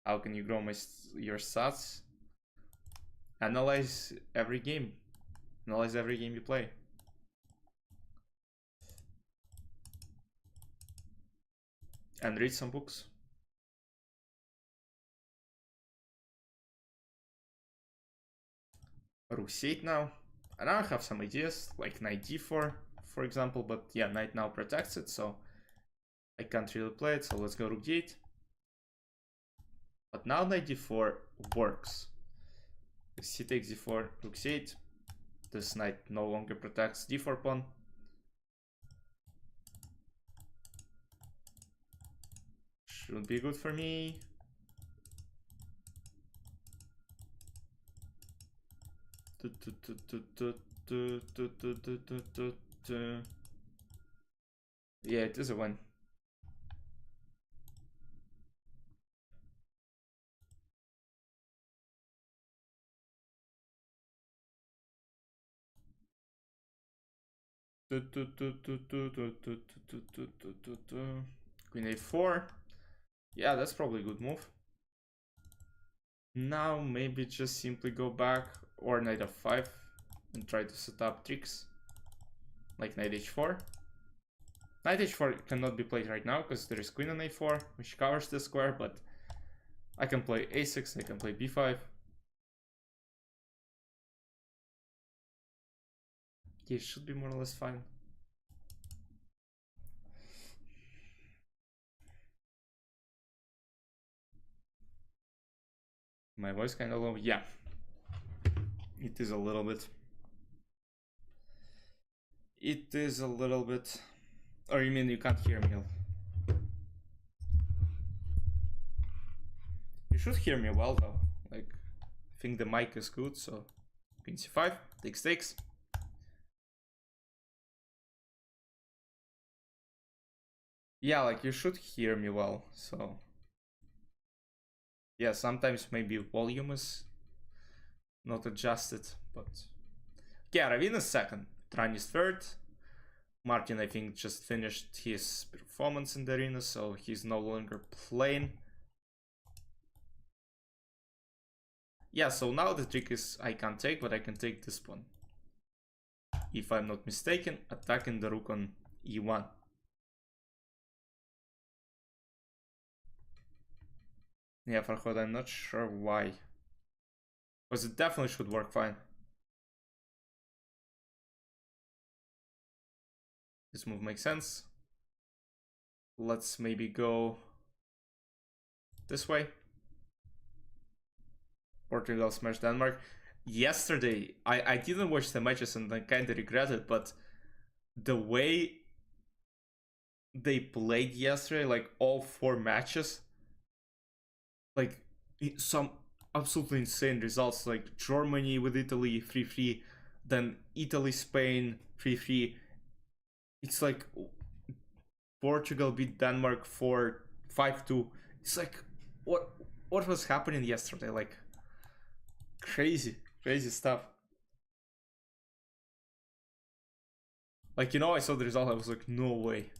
How can you grow your stats? Analyze every game. Analyze every game you play. And read some books. Rook c8 now. And I have some ideas, like knight d4, for example, but yeah, knight now protects it, so I can't really play it, so let's go rook d8. But now knight d4 works. If c takes d4, rook c8. This knight no longer protects d4 pawn. Should be good for me. Yeah, it is a win. Queen a4. Yeah, that's probably a good move. Now maybe just simply go back or knight f5 and try to set up tricks like knight h4. Knight h4 cannot be played right now because there is queen on a4, which covers the square, but I can play a6, I can play b5. Yeah, it should be more or less fine. My voice kind of low. Yeah, it is a little bit. It is a little bit. Or you mean you can't hear me? You should hear me well though. Like, I think the mic is good. So, queen c5, takes. Yeah, like you should hear me well. So, yeah, sometimes maybe volume is not adjusted, but yeah, Ravine is second, Tran is third. Martin, I think, just finished his performance in the arena, so he's no longer playing. Yeah, so now the trick is I can't take, but I can take this pawn. If I'm not mistaken, attacking the rook on e1. Yeah, Farhod, I'm not sure why. Because it definitely should work fine. This move makes sense. Let's maybe go this way. Portugal smashed Denmark. Yesterday, I didn't watch the matches and I kind of regret it, but the way they played yesterday, like all 4 matches, like some absolutely insane results, like Germany with Italy 3-3, then Italy Spain 3-3. It's like Portugal beat Denmark 5-2. It's like what was happening yesterday? Like crazy stuff. Like, you know, I saw the result, I was like, no way.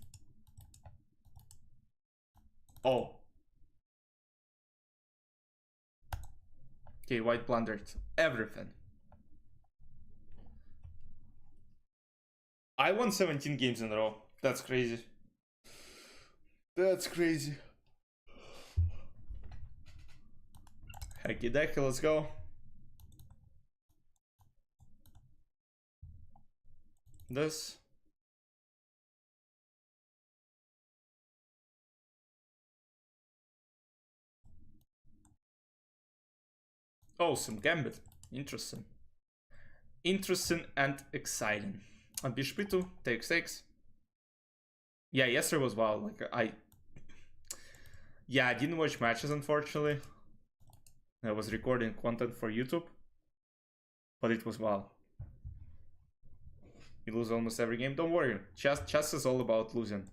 Oh. Okay, white blundered everything. I won 17 games in a row. That's crazy. That's crazy. Hecky decky, let's go. this. Oh, some gambit. Interesting. Interesting and exciting. And bishop e2 takes. Yeah, yesterday was wild. Like I didn't watch matches, unfortunately. I was recording content for YouTube, but it was wild. You lose almost every game. Don't worry. Chess is all about losing,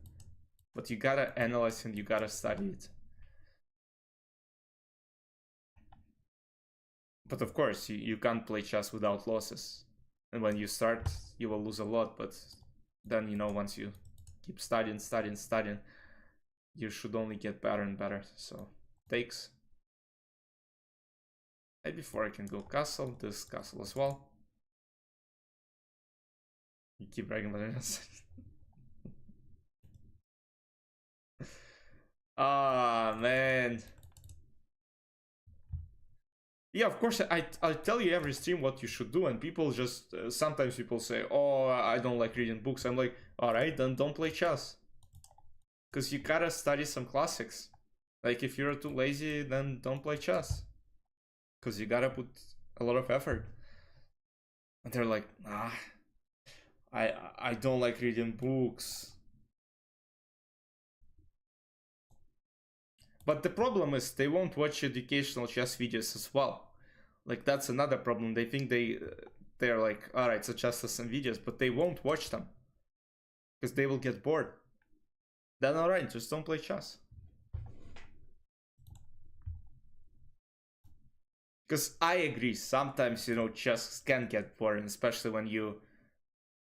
but you gotta analyze and you gotta study it. But of course, you can't play chess without losses. And when you start, you will lose a lot. But then, you know, once you keep studying, you should only get better and better. So, takes. And before I can go castle, this castle as well. You keep bragging about it. Ah, man. Yeah, of course, I'll tell you every stream what you should do, and people just, sometimes people say, oh, I don't like reading books. I'm like, alright, then don't play chess. Because you gotta study some classics. Like, if you're too lazy, then don't play chess. Because you gotta put a lot of effort. And they're like, I don't like reading books. But the problem is they won't watch educational chess videos as well. Like, that's another problem. They think they're like, alright, so chess lesson videos, but they won't watch them. Because they will get bored. Then alright, just don't play chess. Because I agree, sometimes, you know, chess can get boring, especially when you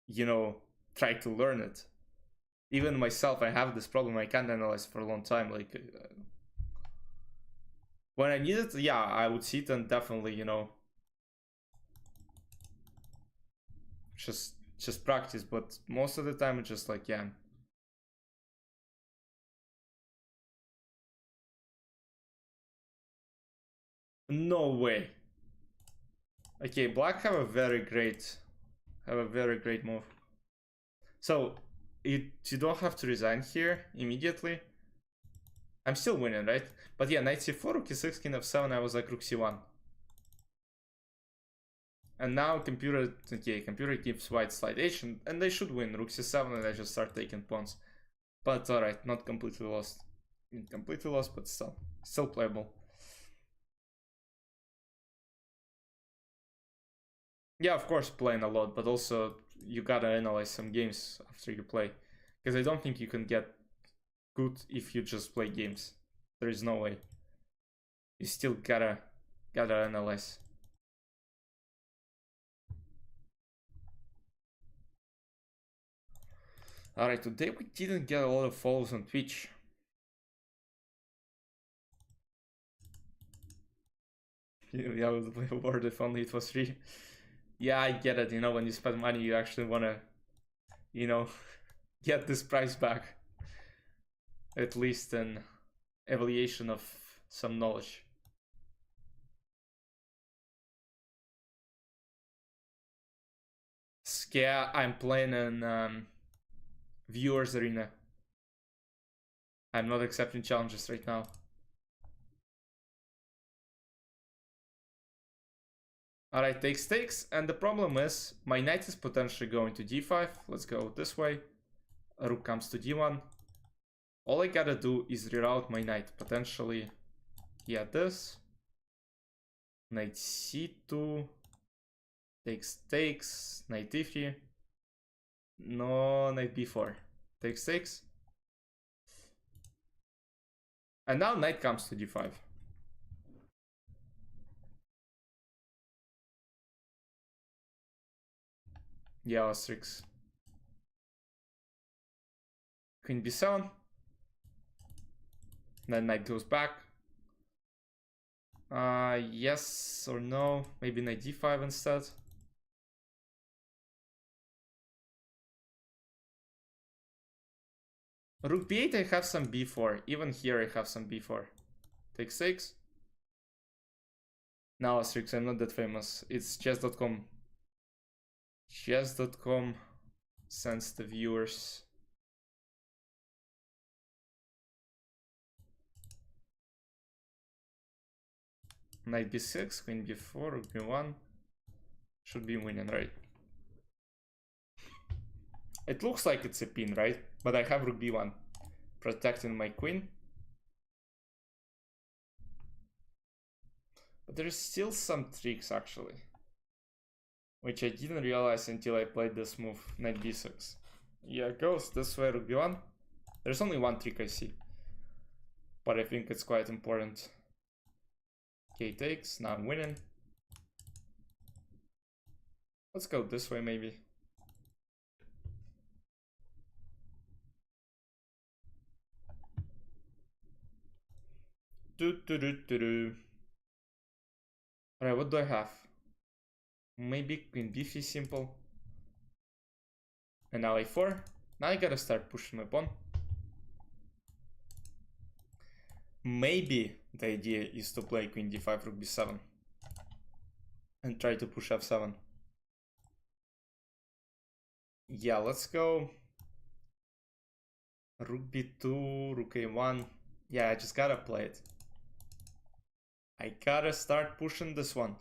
know, try to learn it. Even myself, I have this problem. I can't analyze for a long time. Like, when I need it, yeah, I would sit and definitely, you know, just practice. But most of the time, it's just like, yeah. No way. Okay, black have a very great move. So you don't have to resign here immediately. I'm still winning, right? But yeah, knight c4, rook e6, king f7, I was like rook c1. And now computer gives white slight h, and they should win. Rook c7, and I just start taking pawns. But alright, not completely lost. Completely lost, but still playable. Yeah, of course, playing a lot, but also you gotta analyze some games after you play. Because I don't think you can get good if you just play games. There is no way. You still gotta analyze. Alright, today we didn't get a lot of follows on Twitch. Yeah, I would play a word if only it was free. Yeah, I get it, you know, when you spend money you actually wanna, you know, get this price back. At least an evaluation of some knowledge. Yeah, I'm playing in viewers arena. I'm not accepting challenges right now. Alright, takes, and the problem is my knight is potentially going to d5. Let's go this way. Rook comes to d1. All I gotta do is reroute my knight. Potentially, yeah, this. Knight c2. Takes. Knight d3. No, knight b4. Takes. And now knight comes to d5. Yeah, ostrix. Queen b7. Then knight goes back. Yes or no? Maybe knight d5 instead. Rook b8, I have some b4. Even here I have some b4. Takes 6. No, Asterix, I'm not that famous. It's chess.com. Chess.com. sensitive viewers. Knight b6, queen b4, rook b1. Should be winning, right? It looks like it's a pin, right? But I have rook b1, protecting my queen. But there's still some tricks, actually, which I didn't realize until I played this move, knight b6. Yeah, it goes this way, rook b1. There's only one trick I see, but I think it's quite important. Okay, takes, now I'm winning. Let's go this way, maybe. Alright, what do I have? Maybe queen b3 simple. And now a4. Now I gotta start pushing my pawn. Maybe the idea is to play queen d5, rook b7. And try to push f7. Yeah, let's go. Rook b2, rook a1. Yeah, I just gotta play it. I gotta start pushing this one.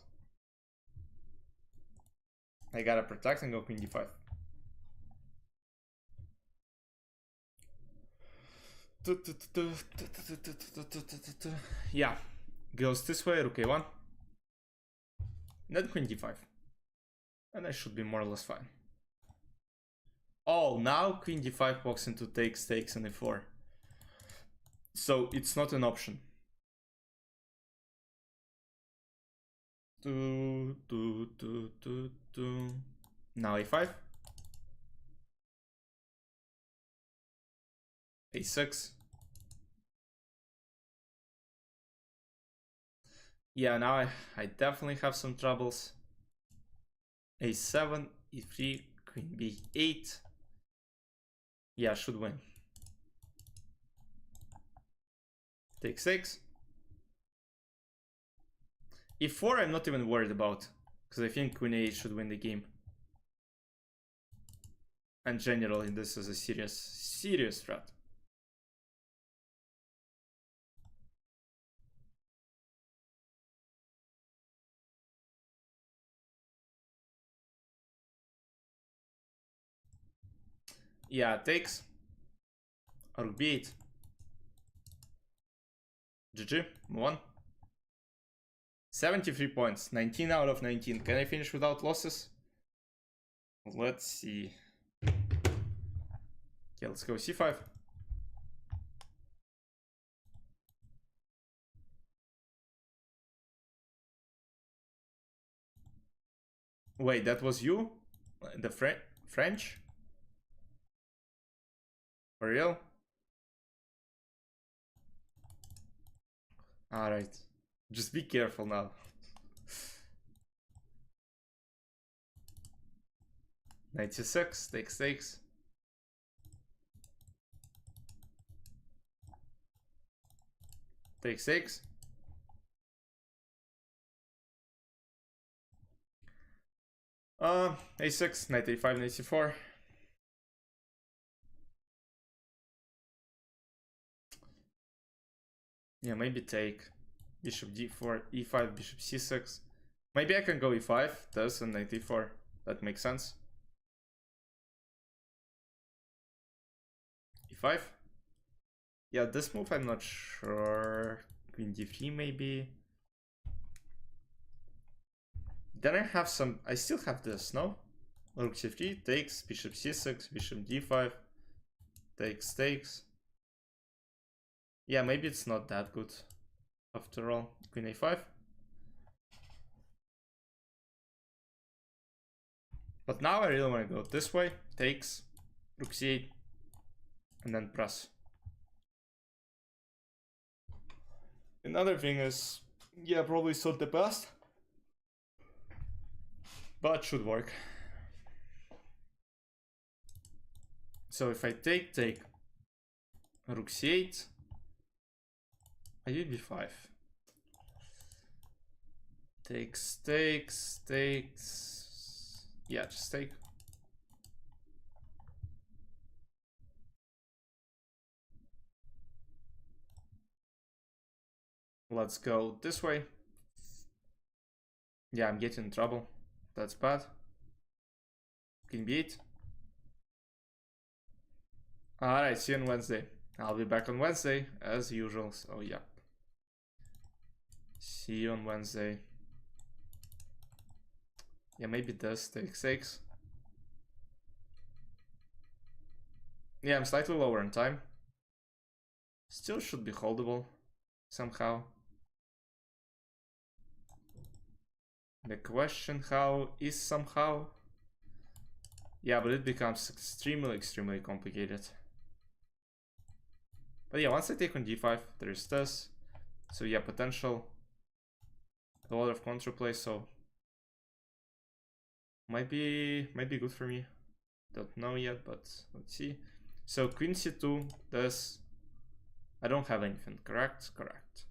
I gotta protect and go queen d5. Yeah, goes this way, rook a1. Then queen d5. And I should be more or less fine. Oh, now queen d5 walks into takes, takes, and a4. So it's not an option. Now a5. a6. Yeah, now I definitely have some troubles. a7, e3, queen b8. Yeah, should win. Take 6. e4 I'm not even worried about, because I think queen a8 should win the game. And generally this is a serious threat. Yeah, takes. Rook b8. GG, move on. 73 points, 19 out of 19. Can I finish without losses? Let's see. Okay, let's go c5. Wait, that was you? The French? For real? Alright. Just be careful now. Knight c6, takes, takes. Takes, takes. A6, knight a5, knight c4. Yeah, maybe take. Bishop d4, e5, bishop c6. Maybe I can go e5, this, and knight e4. That makes sense. e5. Yeah, this move I'm not sure. Queen d3 maybe. Then I have some, I still have this, no? Rook c3, takes, bishop c6, bishop d5, takes, takes. Yeah, maybe it's not that good after all. Queen a5. But now I really want to go this way. Takes, rook c8, and then press. Another thing is, yeah, probably it's not the best, but should work. So if I take, rook c8, I did b5. Takes, takes, takes. Yeah, just take. Let's go this way. Yeah, I'm getting in trouble. That's bad. King b8. Alright, see you on Wednesday. I'll be back on Wednesday, as usual, so yeah. See you on Wednesday. Yeah, maybe this takes 6. Yeah, I'm slightly lower in time. Still should be holdable somehow. The question how is somehow. Yeah, but it becomes extremely complicated. But yeah, once I take on d5, there's this. So yeah, potential. A lot of counterplay, so might be good for me. Don't know yet, but let's see. So queen c2 does. I don't have anything, correct? Correct.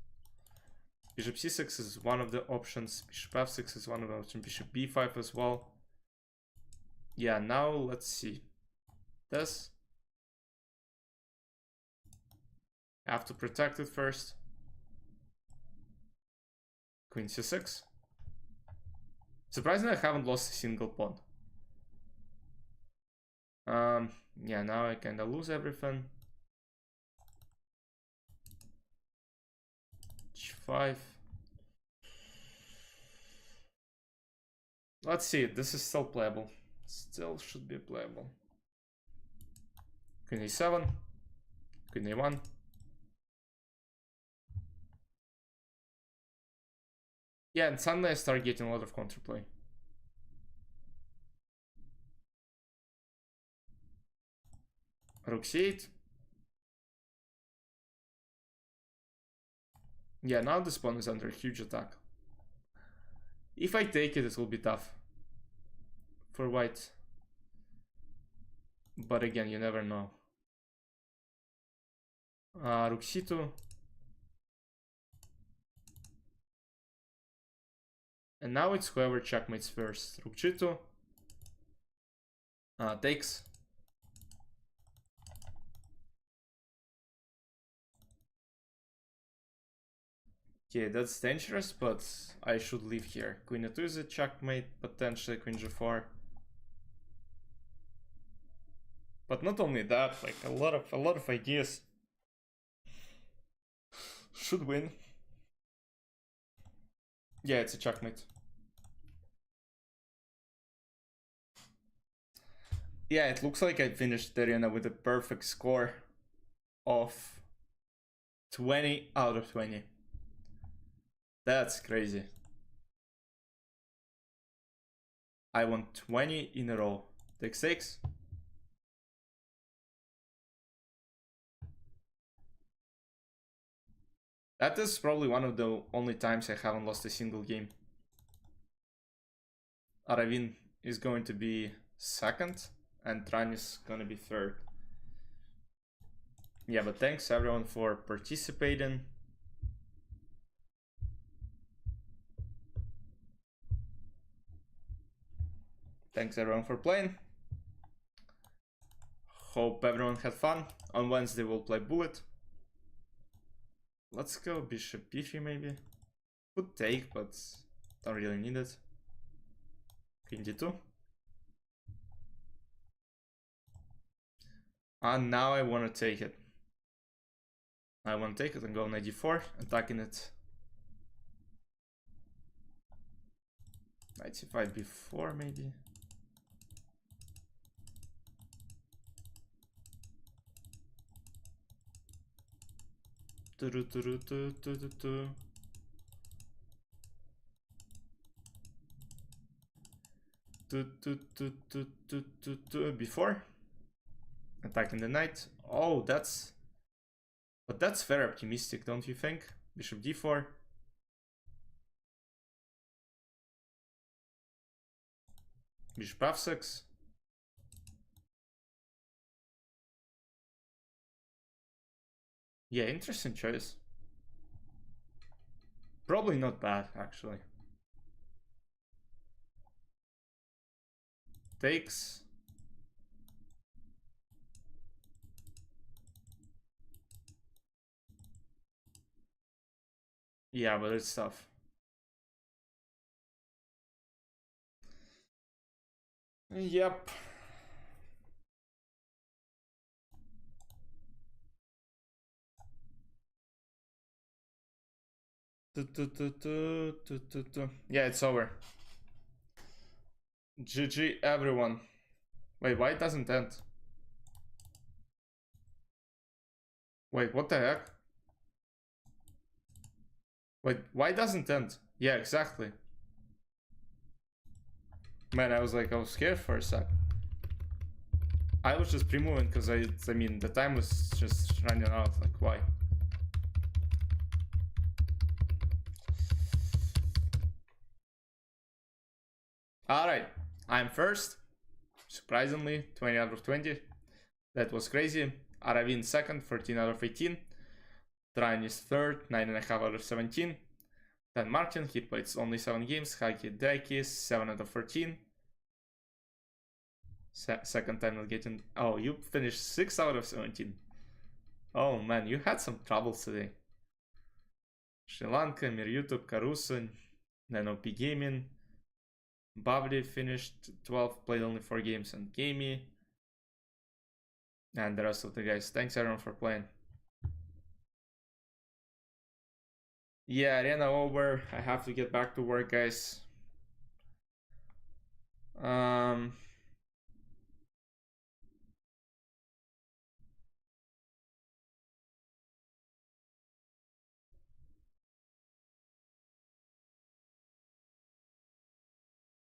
Bishop c6 is one of the options. Bishop f6 is one of the options. Bishop b5 as well. Yeah, now let's see. This. I have to protect it first. Queen c6. Surprisingly, I haven't lost a single pawn. Yeah, now I kinda lose everything. h5. Let's see, this is still playable. Still should be playable. Queen a7. Queen a1. Yeah, and suddenly I start getting a lot of counterplay. Rook c8. Yeah, now this pawn is under huge attack. If I take it, it will be tough for white. But again, you never know. Rook c2. And now it's whoever checkmates first. Rook g2. Takes. Okay, that's dangerous, but I should leave here. Queen e2 is a checkmate, potentially queen g4. But not only that, like a lot of ideas should win. Yeah, it's a checkmate. Yeah, it looks like I finished the arena with a perfect score of 20 out of 20. That's crazy. I won 20 in a row. Take 6. That is probably one of the only times I haven't lost a single game. Aravin is going to be second and Tran is gonna be third. Yeah, but thanks everyone for participating. Thanks everyone for playing. Hope everyone had fun. On Wednesday we'll play Bullet. Let's go Bishop b3 maybe. Could take, but don't really need it. Queen d2. And now I want to take it. I want to take it and go knight d4, attacking it. Knight c5 b4 maybe. Before attacking the knight. Oh, that's very optimistic, don't you think? Bishop d4. Bishop f6. Yeah, interesting choice. Probably not bad, actually. Takes. Yeah, but it's tough. Yep. Yeah, it's over. GG everyone. Wait, why it doesn't end? Wait, what the heck? Wait, why doesn't end? Yeah, exactly. Man, I was scared for a sec. I was just pre-moving because I mean, the time was just running out. Like, why? Alright, I'm first. Surprisingly, 20 out of 20. That was crazy. Aravin second, 14 out of 18. Train is third, 9.5 out of 17. Then Martin, he played only 7 games. Haki Daiki, 7 out of 14. Second time not getting... Oh, you finished 6 out of 17. Oh man, you had some troubles today. Sri Lanka, Mir YouTube, Caruso, NOP Gaming. Bavli finished 12, played only 4 games, and Gamey. And the rest of the guys. Thanks everyone for playing. Yeah, arena over. I have to get back to work, guys.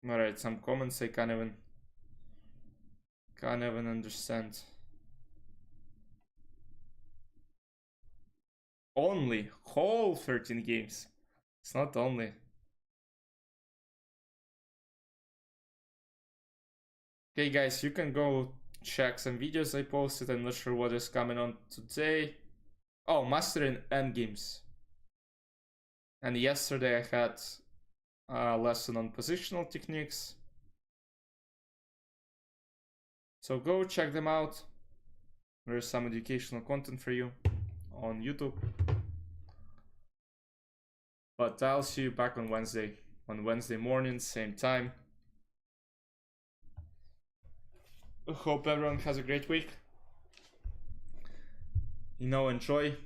Alright, some comments I can't even understand. Only whole 13 games. It's not only. Okay, guys, you can go check some videos I posted. I'm not sure what is coming on today. Oh, mastering endgames. And yesterday I had a lesson on positional techniques. So go check them out. There's some educational content for you on YouTube. But I'll see you back on Wednesday. On Wednesday morning, same time. Hope everyone has a great week. Enjoy.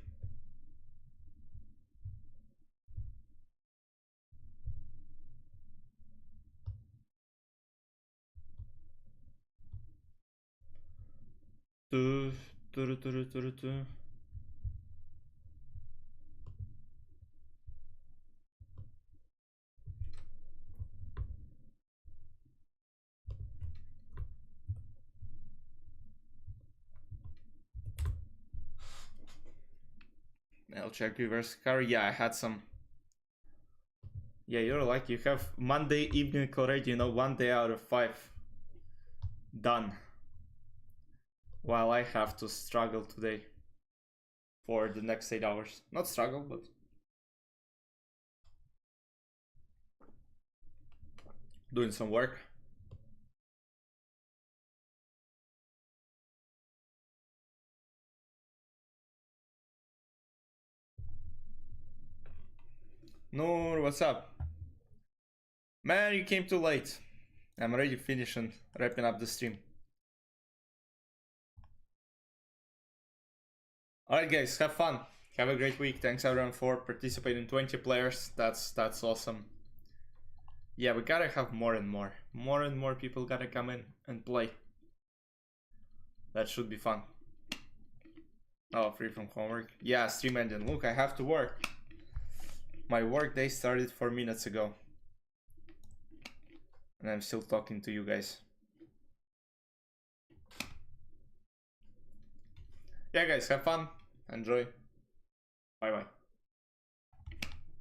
I'll check reverse car. Yeah, I had some. Yeah, you're like, you have Monday evening already, 1 day out of 5 done. While I have to struggle today for the next 8 hours. Not struggle, but doing some work. Noor, what's up? Man, you came too late. I'm already finishing, wrapping up the stream. Alright guys, have fun. Have a great week. Thanks everyone for participating. 20 players. That's awesome. Yeah, we gotta have more and more. More and more people gotta come in and play. That should be fun. Oh, free from homework. Yeah, stream engine. Look, I have to work. My work day started 4 minutes ago. And I'm still talking to you guys. Yeah guys, have fun. Enjoy. Bye bye.